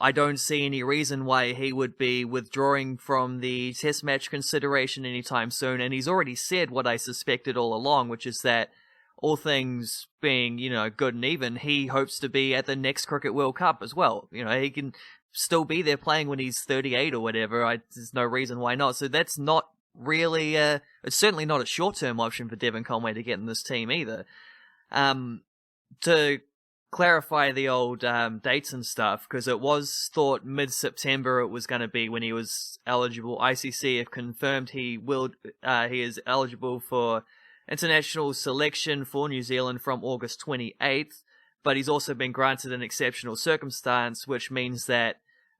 Speaker 2: I don't see any reason why he would be withdrawing from the Test match consideration anytime soon. And he's already said what I suspected all along, which is that all things being, you know, good and even, he hopes to be at the next Cricket World Cup as well. You know, he can still be there playing when he's 38 or whatever. There's no reason why not. So that's not really, it's certainly not a short-term option for Devon Conway to get in this team either. To clarify the old dates and stuff, because it was thought mid-September it was going to be when he was eligible. ICC have confirmed he is eligible for international selection for New Zealand from August 28th, but he's also been granted an exceptional circumstance, which means that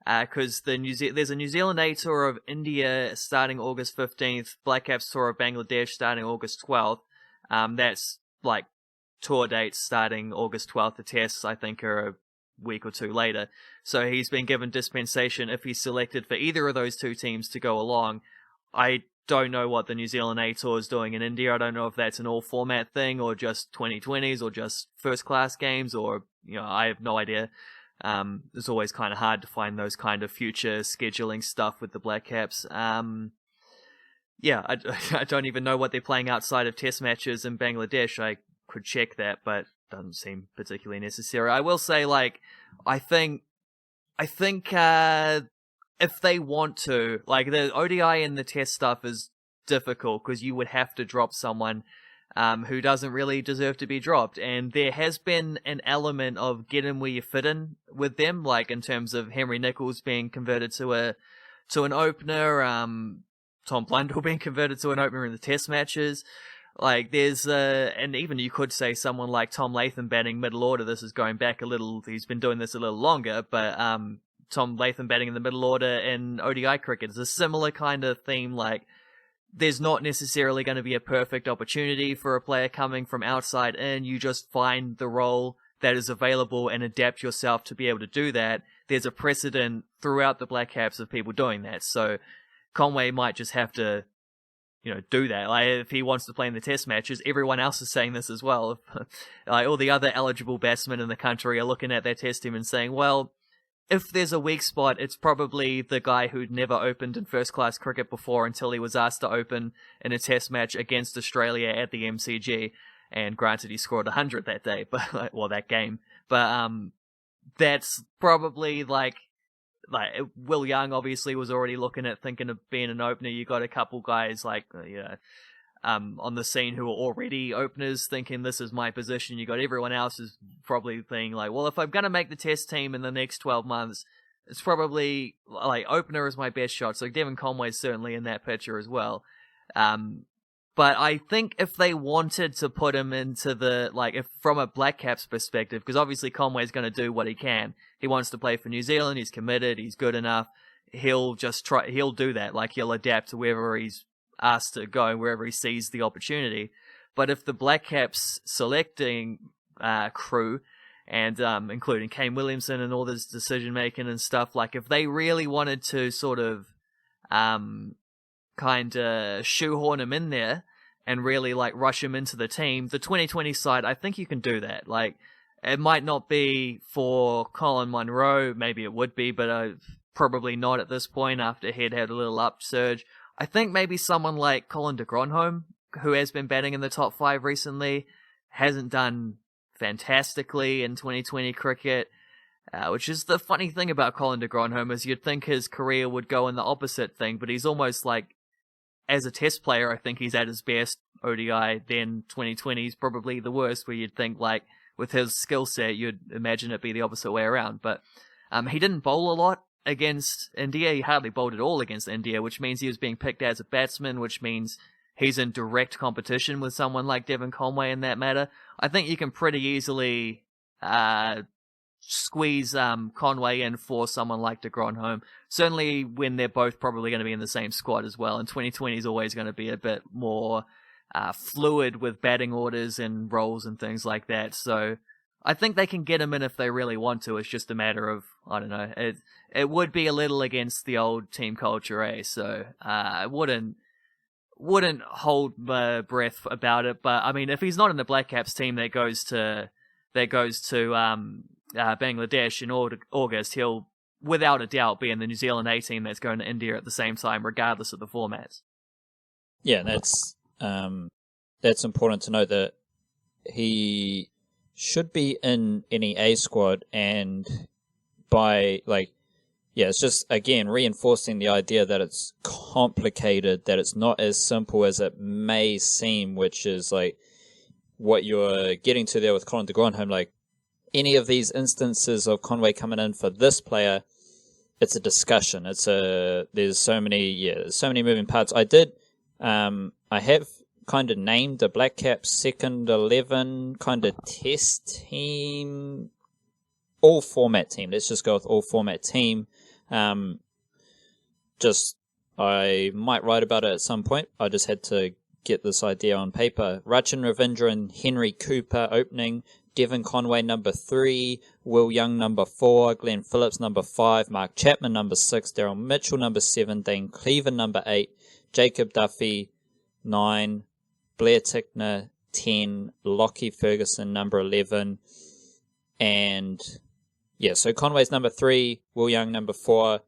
Speaker 2: because there's a New Zealand A tour of India starting August 15th, Blackcaps tour of Bangladesh starting August 12th. That's like tour dates starting August 12th. The tests, I think, are a week or two later. So he's been given dispensation if he's selected for either of those two teams to go along. I don't know what the New Zealand A Tour is doing in India. I don't know if that's an all-format thing or just 2020s or just first-class games or, you know, I have no idea. It's always kind of hard to find those kind of future scheduling stuff with the Blackcaps. Yeah, I don't even know what they're playing outside of test matches in Bangladesh. I could check that, but doesn't seem particularly necessary. I will say, like, I think if they want to, like, the ODI and the test stuff is difficult because you would have to drop someone who doesn't really deserve to be dropped. And there has been an element of get in where you fit in with them, like in terms of Henry Nicholls being converted to an opener, Tom Blundell being converted to an opener in the test matches. Like, there's, and even you could say someone like Tom Latham batting middle order. This is going back a little, he's been doing this a little longer, but Tom Latham batting in the middle order in ODI cricket is a similar kind of theme. Like, there's not necessarily going to be a perfect opportunity for a player coming from outside in. You just find the role that is available and adapt yourself to be able to do that. There's a precedent throughout the Blackcaps of people doing that. So Conway might just have to, you know, do that. Like, if he wants to play in the test matches, everyone else is saying this as well. Like, all the other eligible batsmen in the country are looking at their test team and saying, well, if there's a weak spot, it's probably the guy who'd never opened in first-class cricket before until he was asked to open in a test match against Australia at the MCG. And granted, he scored 100 that day, but, well, that game. But that's probably, like Will Young obviously was already looking at thinking of being an opener. You got a couple guys like, you know, on the scene who are already openers thinking this is my position. You got everyone else is probably thinking like, well, if I'm going to make the test team in the next 12 months, it's probably like opener is my best shot. So Devon Conway's certainly in that picture as well. But I think if they wanted to put him into the, like, if from a Blackcaps perspective, because obviously Conway's going to do what he can. He wants to play for New Zealand. He's committed. He's good enough. He'll do that. Like, he'll adapt to wherever he's asked to go, wherever he sees the opportunity. But if the Blackcaps selecting crew, and including Kane Williamson and all this decision making and stuff, like, if they really wanted to sort of kind of shoehorn him in there and really like rush him into the team, the 2020 side, I think you can do that. Like, it might not be for Colin Munro, maybe it would be, but probably not at this point after he'd had a little upsurge. I think maybe someone like Colin de Grandhomme, who has been batting in the top 5 recently, hasn't done fantastically in 2020 cricket, which is the funny thing about Colin de Grandhomme is you'd think his career would go in the opposite thing, but he's almost like, as a test player, I think he's at his best ODI, then 2020 is probably the worst, where you'd think like, with his skill set, you'd imagine it be the opposite way around. But he didn't bowl a lot against India. He hardly bowled at all against India, which means he was being picked as a batsman, which means he's in direct competition with someone like Devon Conway in that matter. I think you can pretty easily squeeze Conway in for someone like de Grandhomme. Certainly when they're both probably going to be in the same squad as well. And 2020 is always going to be a bit more fluid with batting orders and roles and things like that. So I think they can get him in if they really want to. It's just a matter of, I don't know, it would be a little against the old team culture, eh? So I wouldn't hold my breath about it. But I mean, if he's not in the Blackcaps team that goes to Bangladesh in August, he'll without a doubt be in the New Zealand A team that's going to India at the same time, regardless of the formats.
Speaker 1: Yeah, that's important to note that he should be in any A squad, and by it's just again reinforcing the idea that it's complicated, that it's not as simple as it may seem, which is like what you're getting to there with Colin de Grandhomme. Like any of these instances of Conway coming in for this player, it's a discussion. There's so many moving parts. I have kind of named the Blackcaps second 11 kind of test team, all format team. Let's just go with all format team. I might write about it at some point. I just had to get this idea on paper. Rachin Ravindra and Henry Cooper opening. Devon Conway number 3, Will Young number 4, Glenn Phillips number 5, Mark Chapman number 6, Daryl Mitchell number 7, Dane Cleaver number 8, Jacob Duffy 9, Blair Tickner 10, Lockie Ferguson number 11, and so Conway's number 3, Will Young number 4,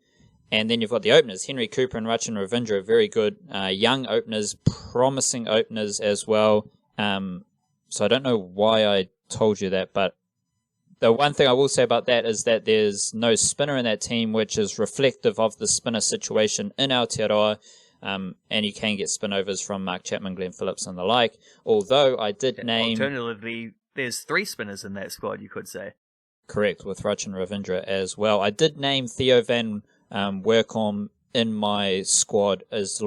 Speaker 1: and then you've got the openers, Henry Cooper and Rachin Ravindra, very good young openers, promising openers as well. So I don't know why I told you that, but the one thing I will say about that is that there's no spinner in that team, which is reflective of the spinner situation in Aotearoa, and you can get spin-overs from Mark Chapman, Glenn Phillips, and the like, although I did name...
Speaker 2: Alternatively, there's 3 spinners in that squad, you could say.
Speaker 1: Correct, with Rachin Ravindra as well. I did name Theo Van Workom in my squad as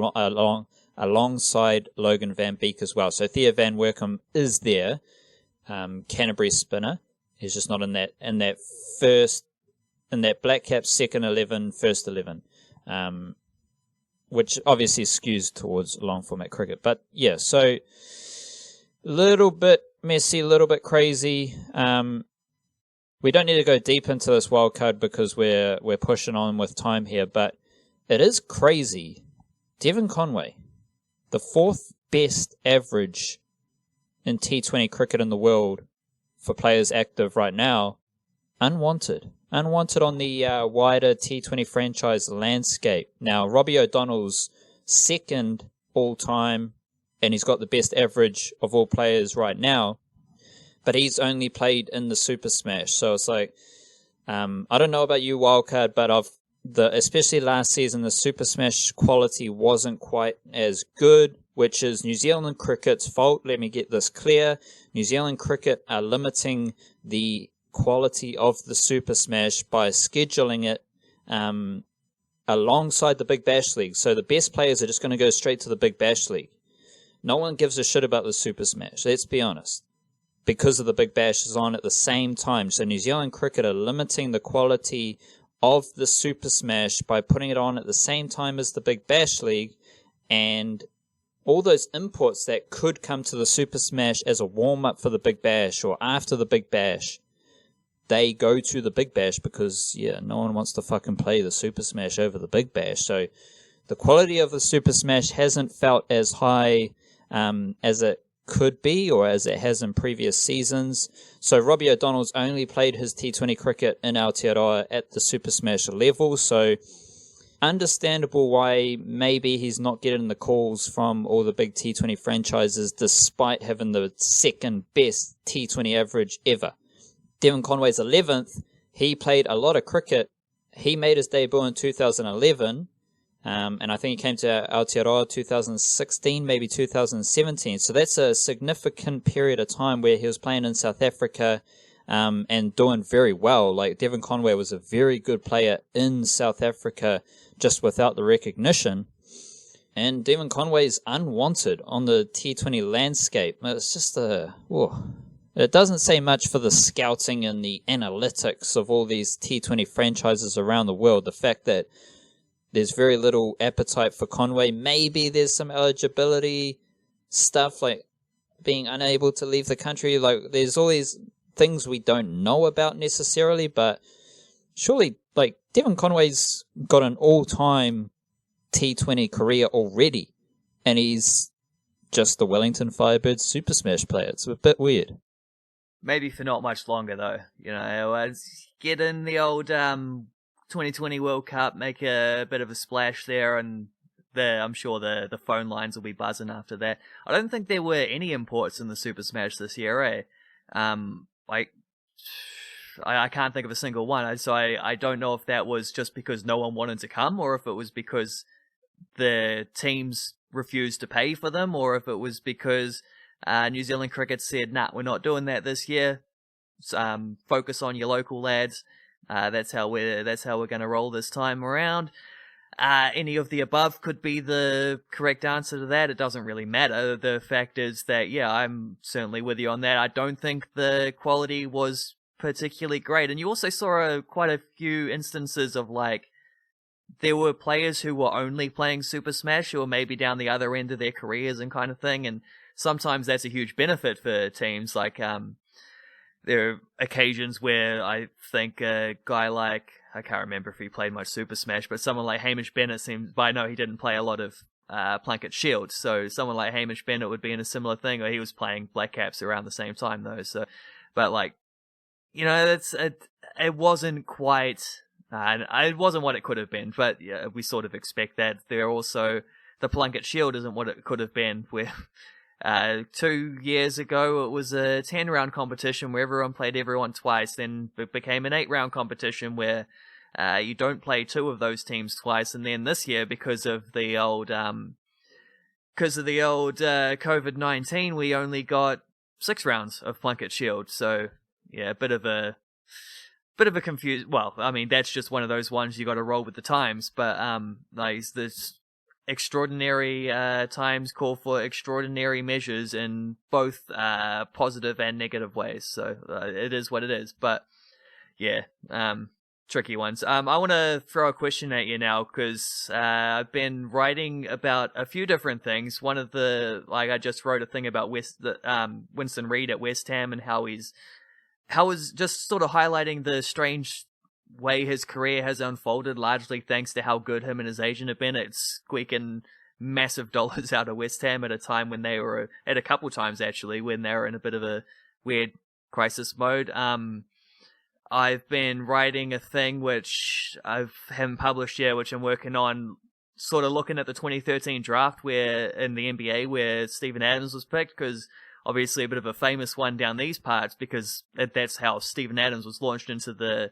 Speaker 1: alongside Logan Van Beek as well. So Theo Van Workom is there, Canterbury spinner. He's just not in that Blackcaps second 11, first 11, which obviously skews towards long format cricket. But yeah, so little bit messy, a little bit crazy. We don't need to go deep into this wildcard because we're pushing on with time here, but it is crazy. Devon Conway, the 4th best average in T20 cricket in the world for players active right now, unwanted on the wider T20 franchise landscape. Now, Robbie O'Donnell's second all-time, and he's got the best average of all players right now, but he's only played in the Super Smash. So it's like, I don't know about you, Wildcard, but especially last season, the Super Smash quality wasn't quite as good, which is New Zealand cricket's fault. Let me get this clear. New Zealand cricket are limiting the quality of the Super Smash by scheduling it alongside the Big Bash League. So the best players are just going to go straight to the Big Bash League. No one gives a shit about the Super Smash, let's be honest, because of the Big Bash is on at the same time. So New Zealand cricket are limiting the quality of the Super Smash by putting it on at the same time as the Big Bash League, and all those imports that could come to the Super Smash as a warm-up for the Big Bash or after the Big Bash, they go to the Big Bash because, no one wants to fucking play the Super Smash over the Big Bash. So the quality of the Super Smash hasn't felt as high as it could be, or as it has in previous seasons. So Robbie O'Donnell's only played his T20 cricket in Aotearoa at the Super Smash level, so understandable why maybe he's not getting the calls from all the big T20 franchises despite having the second best T20 average ever. Devon Conway's 11th. He played a lot of cricket. He made his debut in 2011, and I think he came to Aotearoa 2016, maybe 2017. So that's a significant period of time where he was playing in South Africa and doing very well. Like, Devon Conway was a very good player in South Africa, just without the recognition. And Devon Conway's unwanted on the T20 landscape. It's just it doesn't say much for the scouting and the analytics of all these T20 franchises around the world. The fact that there's very little appetite for Conway. Maybe there's some eligibility stuff, like being unable to leave the country. Like, there's all these things we don't know about necessarily, but surely, like, Devon Conway's got an all-time T20 career already, and he's just the Wellington Firebirds Super Smash player. It's a bit weird.
Speaker 2: Maybe for not much longer, though. You know, get in the old 2020 World Cup, make a bit of a splash there, and I'm sure the phone lines will be buzzing after that. I don't think there were any imports in the Super Smash this year, eh? I can't think of a single one, so I don't know if that was just because no one wanted to come, or if it was because the teams refused to pay for them, or if it was because New Zealand Cricket said, nah, we're not doing that this year. Focus on your local lads. That's how we're going to roll this time around. Any of the above could be the correct answer to that. It doesn't really matter. The fact is that, yeah, I'm certainly with you on that. I don't think the quality was particularly great. And you also saw quite a few instances of, like, there were players who were only playing Super Smash, who were maybe down the other end of their careers and kind of thing. And sometimes that's a huge benefit for teams. Like, there are occasions where I think a guy like, I can't remember if he played much Super Smash, but someone like Hamish Bennett seems, but I know he didn't play a lot of Plunkett Shield, so someone like Hamish Bennett would be in a similar thing, or he was playing Blackcaps around the same time though, so, but like, you know, it wasn't quite, it wasn't what it could have been, but yeah, we sort of expect that. There also, the Plunkett Shield isn't what it could have been, where 2 years ago, it was a 10-round competition where everyone played everyone twice. Then it became an 8-round competition where you don't play two of those teams twice. And then this year, because of the old COVID-19, we only got 6 rounds of Plunkett Shield. So yeah, a bit of a confuse. Well, I mean, that's just one of those ones you got to roll with the times. But like this. Extraordinary times call for extraordinary measures in both positive and negative ways. So it is what it is. But yeah, tricky ones. I want to throw a question at you now because I've been writing about a few different things. One of the, like, I just wrote a thing about Winston Reid at West Ham and how he's just sort of highlighting the strange way his career has unfolded, largely thanks to how good him and his agent have been at squeaking massive dollars out of West Ham at a time when they were, at a couple times actually, when they were in a bit of a weird crisis mode. I've been writing a thing which I haven't published yet, which I'm working on, sort of looking at the 2013 draft where in the NBA where Steven Adams was picked, because obviously a bit of a famous one down these parts because that's how Steven Adams was launched into the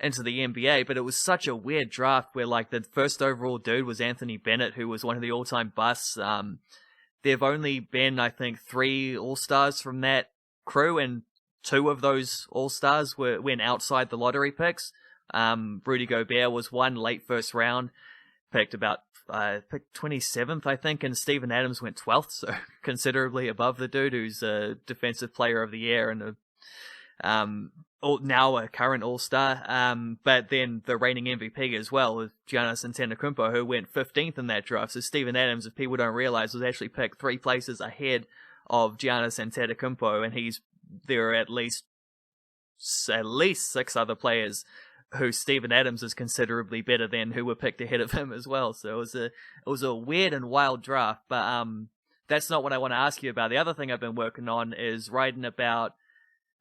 Speaker 2: NBA, but it was such a weird draft where, like, the first overall dude was Anthony Bennett, who was one of the all-time busts. There've only been, I think, 3 All-Stars from that crew, and 2 of those All-Stars went outside the lottery picks. Rudy Gobert was one late first round, picked 27th, I think, and Steven Adams went 12th, so considerably above the dude who's a Defensive Player of the Year and now a current All-Star, but then the reigning MVP as well with Giannis Antetokounmpo, who went 15th in that draft. So Steven Adams, if people don't realize, was actually picked 3 places ahead of Giannis Antetokounmpo, and there are at least 6 other players who Steven Adams is considerably better than, who were picked ahead of him as well. So it was a weird and wild draft, but that's not what I want to ask you about. The other thing I've been working on is writing about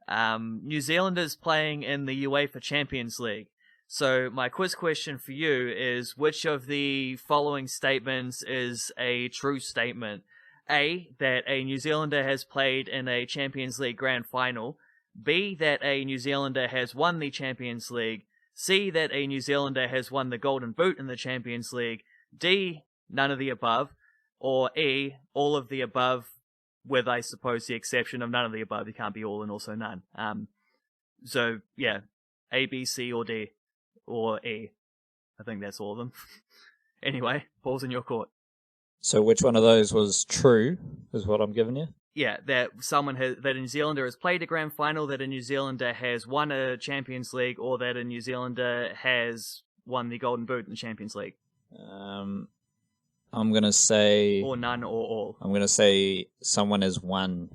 Speaker 2: New Zealanders playing in the UEFA Champions League. So my quiz question for you is, which of the following statements is a true statement? A, that a New Zealander has played in a Champions League grand final. B, that a New Zealander has won the Champions League. C, that a New Zealander has won the Golden Boot in the Champions League. D, none of the above. Or E, all of the above, with, I suppose, the exception of none of the above. You can't be all and also none. So, yeah, A, B, C, or D. Or E. I think that's all of them. Anyway, ball's in your court.
Speaker 1: So which one of those was true, is what I'm giving you?
Speaker 2: Yeah, that a New Zealander has played a grand final, that a New Zealander has won a Champions League, or that a New Zealander has won the Golden Boot in the Champions League.
Speaker 1: I'm going to say...
Speaker 2: Or none, or all.
Speaker 1: I'm going to say someone has won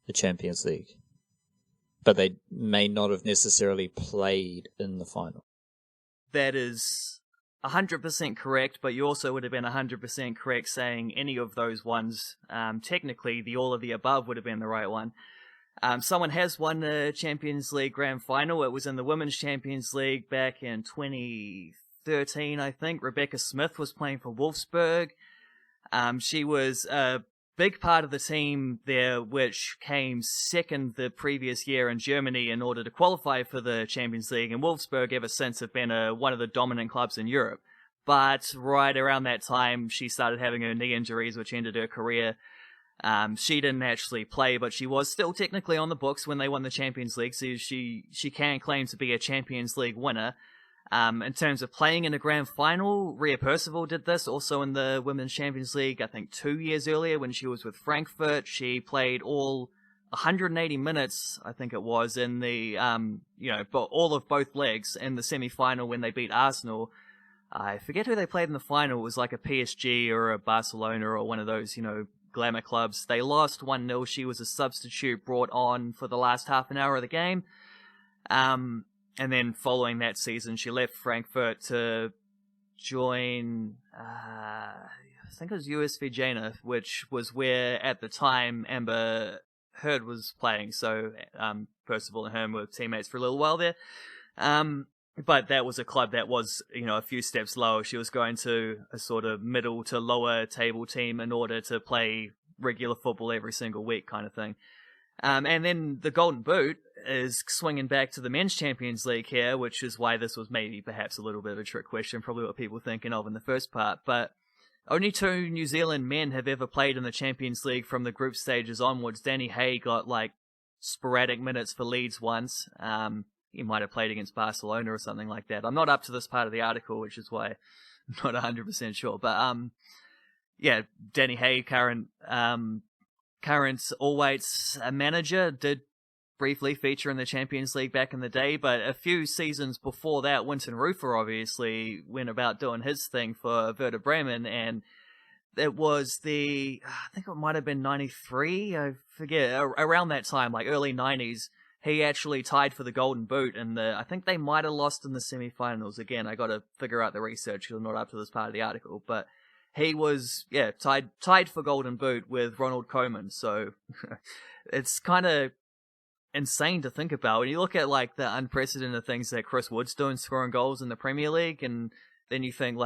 Speaker 1: the Champions League, but they may not have necessarily played in the final.
Speaker 2: That is 100% correct, but you also would have been 100% correct saying any of those ones. Technically, the all of the above would have been the right one. Someone has won the Champions League grand final. It was in the Women's Champions League back in 2013, I think. Rebecca Smith was playing for Wolfsburg. She was a big part of the team there, which came second the previous year in Germany in order to qualify for the Champions League, and Wolfsburg ever since have been one of the dominant clubs in Europe. But right around that time, she started having her knee injuries, which ended her career. She didn't actually play, but she was still technically on the books when they won the Champions League, so she can claim to be a Champions League winner. In terms of playing in a grand final, Rhea Percival did this also in the Women's Champions League, I think 2 years earlier when she was with Frankfurt. She played all 180 minutes, I think it was, in the, all of both legs in the semi-final when they beat Arsenal. I forget who they played in the final. It was like a PSG or a Barcelona or one of those, glamour clubs. They lost 1-0. She was a substitute brought on for the last half an hour of the game. And then following that season, she left Frankfurt to join, I think it was USV Jena, which was where, at the time, Amber Heard was playing. So Percival and her were teammates for a little while there. But that was a club that was, a few steps lower. She was going to a sort of middle to lower table team in order to play regular football every single week kind of thing. And then the Golden Boot is swinging back to the Men's Champions League here, which is why this was maybe perhaps a little bit of a trick question, probably what people were thinking of in the first part. But only 2 New Zealand men have ever played in the Champions League from the group stages onwards. Danny Hay got sporadic minutes for Leeds once. He might have played against Barcelona or something like that. I'm not up to this part of the article, which is why I'm not 100% sure. But Danny Hay, current All-Whites manager, did briefly feature in the Champions League back in the day, but a few seasons before that, Winton Rufer obviously went about doing his thing for Werder Bremen, and it was I think it might have been 93, I forget, around that time, early 90s, he actually tied for the Golden Boot, and I think they might have lost in the semi-finals. Again, I got to figure out the research because I'm not up to this part of the article, but he was, tied for Golden Boot with Ronald Koeman. So it's kind of insane to think about. When you look at the unprecedented things that Chris Wood's doing, scoring goals in the Premier League, and then you think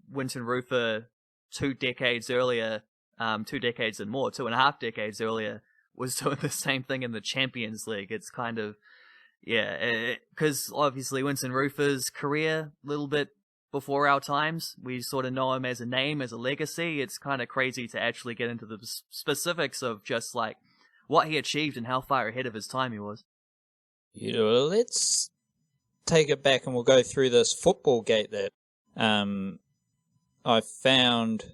Speaker 2: Winton Rufer 2 decades earlier, 2 decades and more, 2.5 decades earlier, was doing the same thing in the Champions League. It's kind of, because obviously Winton Rufer's career, a little bit before our times. We sort of know him as a name, as a legacy. It's kind of crazy to actually get into the specifics of just what he achieved and how far ahead of his time he was.
Speaker 1: Let's take it back and we'll go through this football gate that I found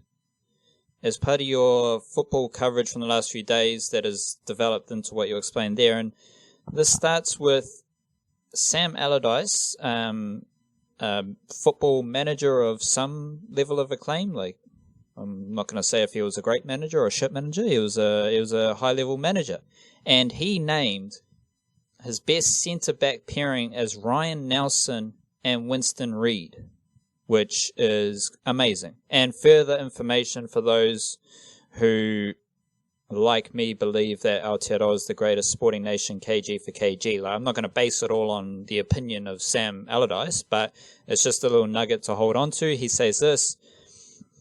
Speaker 1: as part of your football coverage from the last few days that has developed into what you explained there. And this starts with Sam Allardyce, football manager of some level of acclaim. I'm not going to say if he was a great manager or a shit manager. He was a high-level manager. And he named his best centre-back pairing as Ryan Nelson and Winston Reid, which is amazing. And further information for those who like me, believe that Aotearoa is the greatest sporting nation, KG for KG. Like, I'm not going to base it all on the opinion of Sam Allardyce, but it's just a little nugget to hold on to. He says this: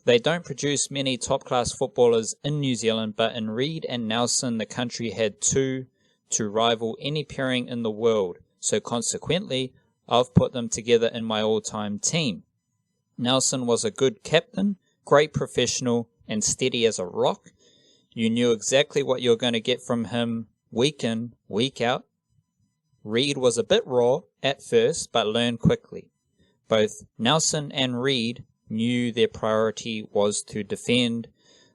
Speaker 1: they don't produce many top-class footballers in New Zealand, but in Reid and Nelson, the country had two to rival any pairing in the world. So consequently, I've put them together in my all-time team. Nelson was a good captain, great professional, and steady as a rock. You knew exactly what you were going to get from him week in, week out. Reid was a bit raw at first, but learned quickly. Both Nelson and Reid knew their priority was to defend,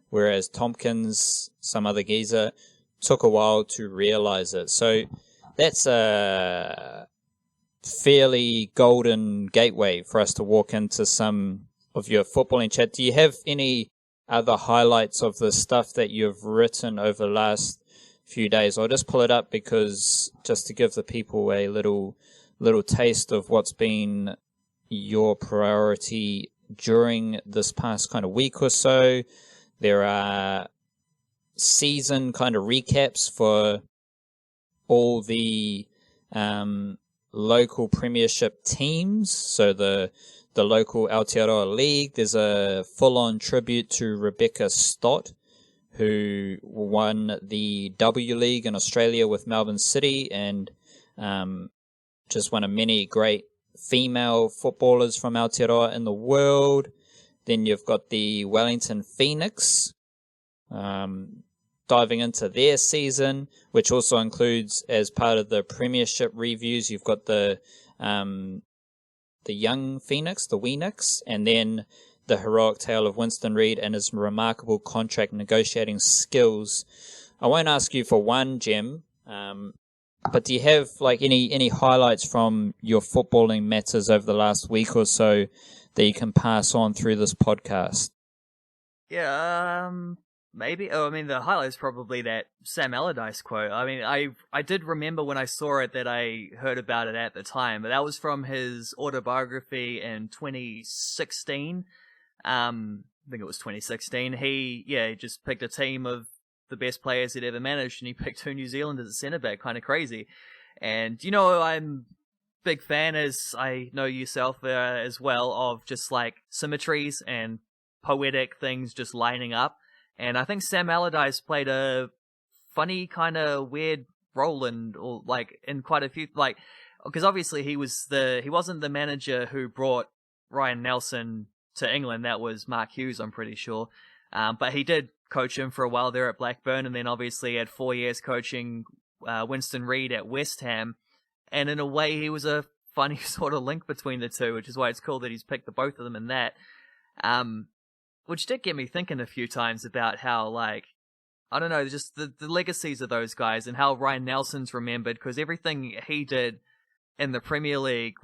Speaker 1: whereas Tompkins, some other geezer, took a while to realize it. So that's a fairly golden gateway for us to walk into some of your footballing chat. Do you have any other highlights of the stuff that you've written over the last few days? I'll just pull it up because just to give the people a little taste of what's been your priority during this past kind of week or so. There are season kind of recaps for all the local premiership teams, so the local Aotearoa League. There's a full-on tribute to Rebecca Stott, who won the W League in Australia with Melbourne City, and just one of many great female footballers from Aotearoa in the world. Then you've got the Wellington Phoenix, diving into their season, which also includes, as part of the premiership reviews, you've got the young Phoenix, the Weenix, and then the heroic tale of Winston Reid and his remarkable contract negotiating skills. I won't ask you for one, Jim, but do you have like any highlights from your footballing matters over the last week or so that you can pass on through this podcast?
Speaker 2: Yeah, maybe. Oh, I mean, the highlight is probably that Sam Allardyce quote. I mean, I did remember when I saw it that I heard about it at the time, but that was from his autobiography in 2016. I think it was 2016. He just picked a team of the best players he'd ever managed, and he picked 2 New Zealanders as centre back. Kind of crazy. And, I'm big fan, as I know yourself as well, of just like symmetries and poetic things just lining up. And I think Sam Allardyce played a funny kind of weird role in quite a few, because obviously he wasn't the manager who brought Ryan Nelson to England. That was Mark Hughes, I'm pretty sure. But he did coach him for a while there at Blackburn, and then obviously had 4 years coaching Winston Reid at West Ham. And in a way, he was a funny sort of link between the two, which is why it's cool that he's picked the both of them in that. Which did get me thinking a few times about how, I don't know, just the legacies of those guys and how Ryan Nelson's remembered, because everything he did in the Premier League,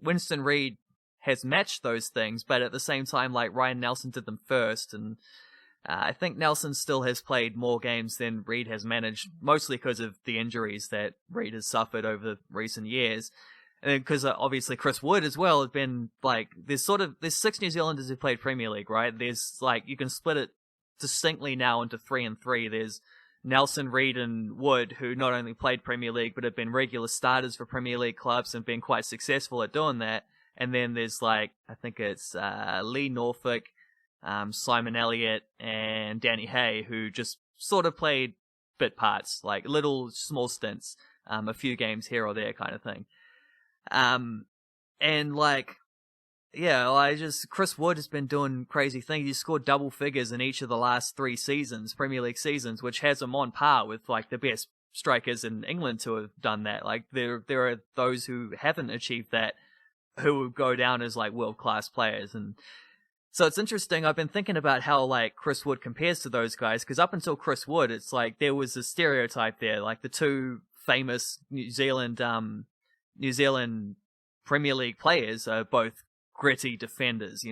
Speaker 2: Winston Reid has matched those things, but at the same time, Ryan Nelson did them first, and I think Nelson still has played more games than Reid has managed, mostly because of the injuries that Reid has suffered over recent years. And because obviously Chris Wood as well has been there's 6 New Zealanders who played Premier League, right? There's you can split it distinctly now into 3 and 3. There's Nelson, Reid, and Wood, who not only played Premier League but have been regular starters for Premier League clubs and been quite successful at doing that. And then there's I think it's Lee Norfolk, Simon Elliott, and Danny Hay, who just sort of played bit parts, little small stints, a few games here or there kind of thing. Chris Wood has been doing crazy things. He scored double figures in each of the last 3 seasons, Premier League seasons, which has him on par with the best strikers in England to have done that. There are those who haven't achieved that, who would go down as world-class players. And so it's interesting. I've been thinking about how Chris Wood compares to those guys, because up until Chris Wood, it's there was a stereotype there, the 2 famous New Zealand Premier League players are both gritty defenders,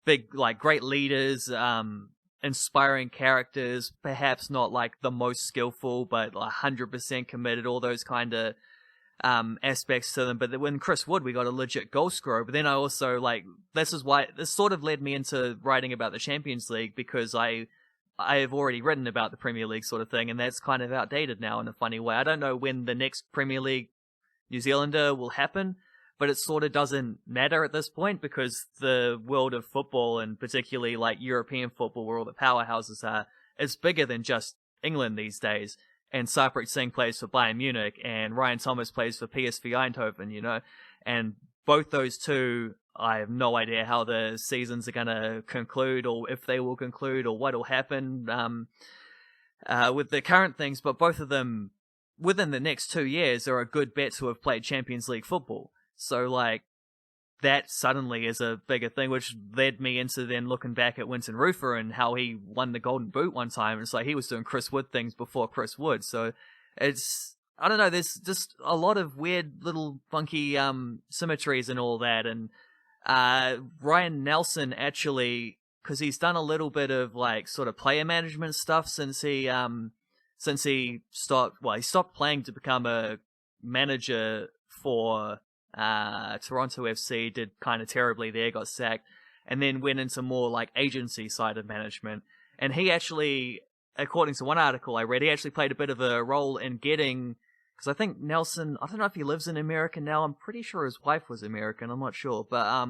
Speaker 2: big, great leaders, inspiring characters, perhaps not the most skillful, but 100% committed, all those kind of aspects to them. But when Chris Wood, we got a legit goal scorer. But then I also this sort of led me into writing about the Champions League, because I I've already written about the Premier League sort of thing, and that's kind of outdated now in a funny way. I don't know when the next Premier League New Zealander will happen, but it sort of doesn't matter at this point because the world of football, and particularly like European football where all the powerhouses are, is bigger than just England these days. And Sarpreet Singh plays for Bayern Munich, and Ryan Thomas plays for PSV Eindhoven, you know? And both those two, I have no idea how the seasons are going to conclude, or if they will conclude, or what will happen with the current things, but both of them, within the next 2 years, are a good bet to have played Champions League football. So, like, that suddenly is a bigger thing, which led me into then looking back at Winston Rufer and how he won the Golden Boot one time. And it's like he was doing Chris Wood things before Chris Wood. So it's, I don't know, there's just a lot of weird little funky symmetries and all that. And Ryan Nelson actually, because he's done a little bit of like sort of player management stuff since he stopped playing to become a manager for Toronto FC, did kind of terribly there, got sacked, and then went into more like agency side of management. And he actually, according to one article I read, he actually played a bit of a role in getting, because I think Nelson, I don't know if he lives in America now, I'm pretty sure his wife was American, I'm not sure, but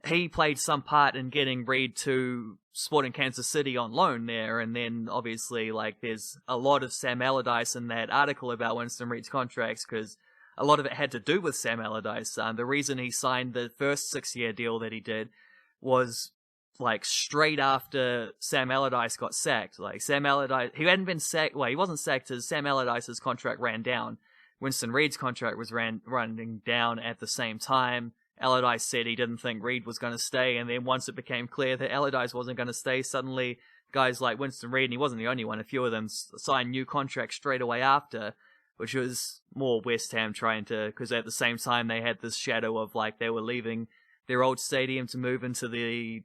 Speaker 2: he played some part in getting Reid to Sporting Kansas City on loan there. And then obviously like there's a lot of Sam Allardyce in that article about Winston Reid's contracts, because a lot of it had to do with Sam Allardyce. The reason he signed the first 6-year deal that he did was like straight after Sam Allardyce got sacked. Like Sam Allardyce, he hadn't been sacked. Well, he wasn't sacked as Sam Allardyce's contract ran down. Winston Reid's contract was running down at the same time. Allardyce said he didn't think Reid was going to stay, and then once it became clear that Allardyce wasn't going to stay, suddenly guys like Winston Reid, and he wasn't the only one, a few of them signed new contracts straight away after, which was more West Ham trying to, because at the same time they had this shadow of like they were leaving their old stadium to move into the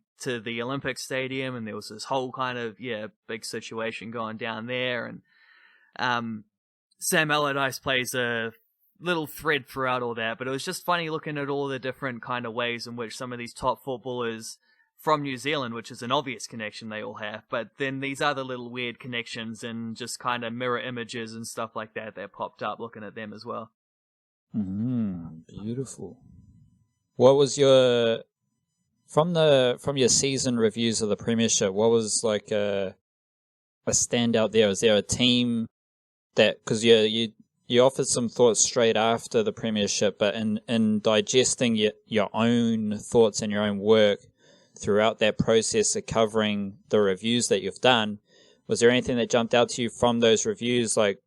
Speaker 2: Olympic Stadium, and there was this whole kind of big situation going down there, and Sam Allardyce plays a little thread throughout all that. But it was just funny looking at all the different kind of ways in which some of these top footballers from New Zealand, which is an obvious connection they all have, but then these other little weird connections and just kind of mirror images and stuff like that popped up looking at them as well.
Speaker 1: Beautiful. What was your from your season reviews of the Premiership? What was like a standout there? Was there a team that, because you offered some thoughts straight after the Premiership, but in digesting your own thoughts and your own work throughout that process of covering the reviews that you've done, was there anything that jumped out to you from those reviews, like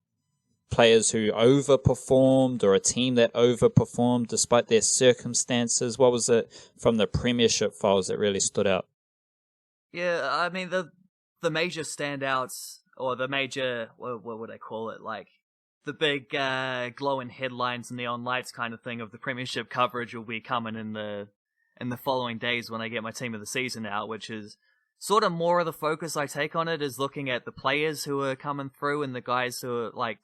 Speaker 1: players who overperformed or a team that overperformed despite their circumstances? What was it from the Premiership files that really stood out?
Speaker 2: Yeah, I mean, the major standouts, or the major, what would I call it, like the big glowing headlines and neon lights kind of thing of the Premiership coverage will be coming in the following days when I get my team of the season out, which is sort of more of the focus I take on it, is looking at the players who are coming through and the guys who are like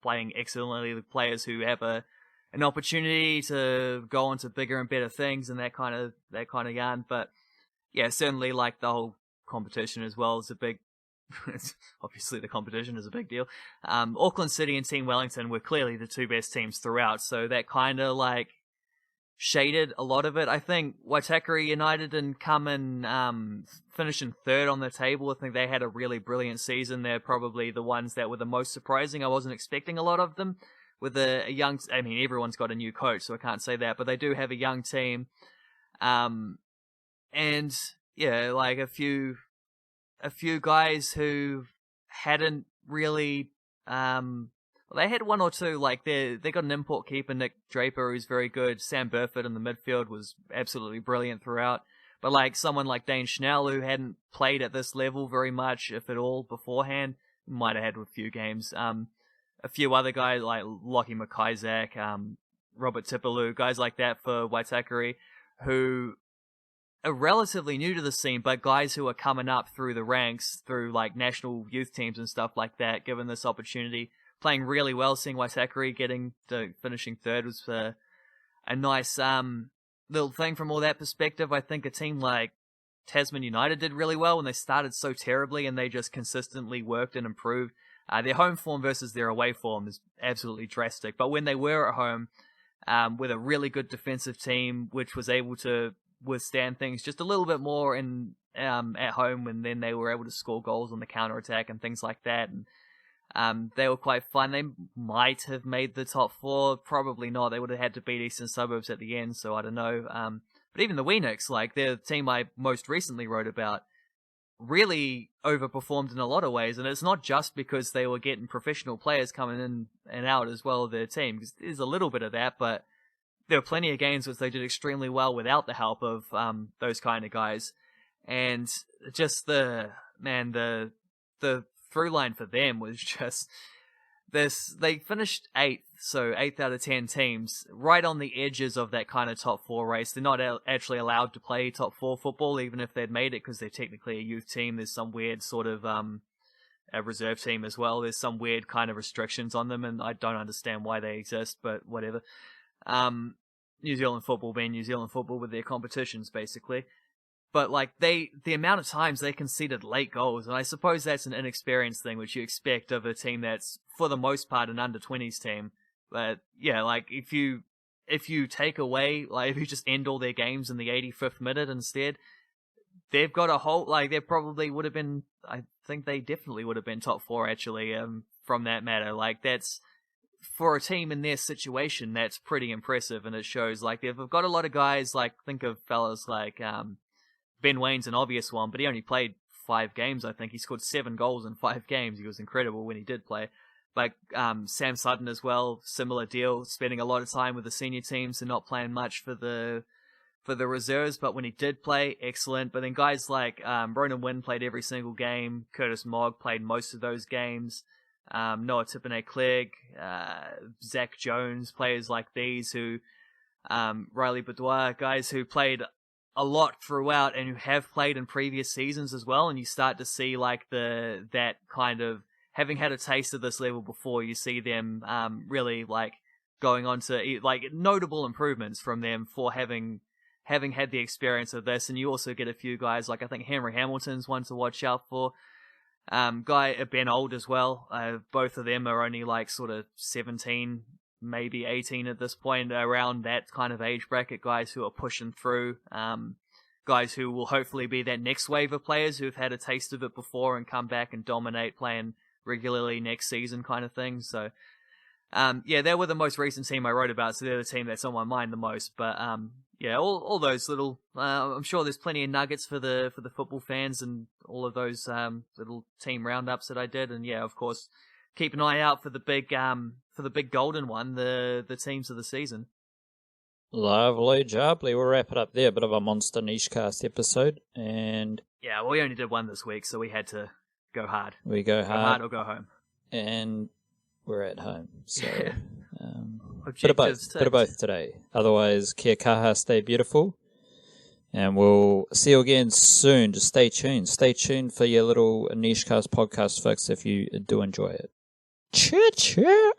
Speaker 2: playing excellently, the players who have an opportunity to go on to bigger and better things and that kind of yarn. But yeah, certainly like the whole competition as well is a big, obviously the competition is a big deal. Auckland City and Team Wellington were clearly the two best teams throughout, so that kind of like shaded a lot of it. I think Waitakere United and come and finishing third on the table. I think they had a really brilliant season. They're probably the ones that were the most surprising. I wasn't expecting a lot of them. With a young, I mean, everyone's got a new coach, so I can't say that, but they do have a young team. And yeah, like a few guys who hadn't really, they had one or two, like they got an import keeper, Nick Draper, who's very good. Sam Burford in the midfield was absolutely brilliant throughout. But like someone like Dane Schnell, who hadn't played at this level very much, if at all, beforehand, might have had a few games. A few other guys like Lockie McIsaac, Robert Tipaloo, guys like that for Waitakere, who are relatively new to the scene, but guys who are coming up through the ranks, through like national youth teams and stuff like that, given this opportunity, playing really well. Seeing Waitakere finishing third was a nice little thing from all that perspective. I think a team like Tasman United did really well when they started so terribly and they just consistently worked and improved. Their home form versus their away form is absolutely drastic. But when they were at home, with a really good defensive team, which was able to withstand things just a little bit more at home, and then they were able to score goals on the counter-attack and things like that. And they were quite fun. They might have made the top 4, probably not. They would have had to beat Eastern Suburbs at the end, so I don't know. But even the Weenix, like the team I most recently wrote about, really overperformed in a lot of ways, and it's not just because they were getting professional players coming in and out as well of their team, because there's a little bit of that, but there were plenty of games which they did extremely well without the help of those kind of guys. And just the through line for them was just this. They finished 8th, so 8th out of 10 teams, right on the edges of that kind of top 4 race. They're not actually allowed to play top 4 football, even if they'd made it, because they're technically a youth team. There's some weird sort of a reserve team as well. There's some weird kind of restrictions on them, and I don't understand why they exist, but whatever. New Zealand football being New Zealand football with their competitions, basically. But like the amount of times they conceded late goals, and I suppose that's an inexperienced thing, which you expect of a team that's for the most part an under-20s team. But yeah, like if you take away, like if you just end all their games in the 85th minute instead, they've got a whole, like they probably would have been, I think they definitely would have been top 4 actually, from that matter. Like that's, for a team in their situation, that's pretty impressive, and it shows like they've got a lot of guys, like think of fellas like Ben Wayne's an obvious one, but he only played 5 games, I think. He scored 7 goals in 5 games. He was incredible when he did play. Like Sam Sutton as well, similar deal, spending a lot of time with the senior teams and not playing much for the reserves, but when he did play, excellent. But then guys like Ronan Wynn played every single game. Curtis Mogg played most of those games. Noah Tipene-Clegg, Zach Jones, players like these who, Riley Boudoir, guys who played a lot throughout and who have played in previous seasons as well, and you start to see like that kind of, having had a taste of this level before, you see them really like going on to like notable improvements from them for having had the experience of this. And you also get a few guys like, I think Henry Hamilton's one to watch out for. Ben Old as well. Both of them are only like sort of 17, maybe 18 at this point, around that kind of age bracket, guys who are pushing through, guys who will hopefully be that next wave of players who've had a taste of it before and come back and dominate playing regularly next season kind of thing. So, yeah, they were the most recent team I wrote about, so they're the team that's on my mind the most. But, yeah, all those little, I'm sure there's plenty of nuggets for the football fans and all of those, little team roundups that I did. And yeah, of course, keep an eye out for the big golden one, the teams of the season.
Speaker 1: Lovely, jubbly. We'll wrap it up there. A bit of a monster niche cast episode. And
Speaker 2: yeah, well, we only did one this week, so we had to go hard.
Speaker 1: We go hard
Speaker 2: or go home.
Speaker 1: And we're at home. So,
Speaker 2: bit
Speaker 1: of both today. Otherwise, kia kaha, stay beautiful. And we'll see you again soon. Just stay tuned. Stay tuned for your little niche cast podcast, folks, if you do enjoy it. Chit chat.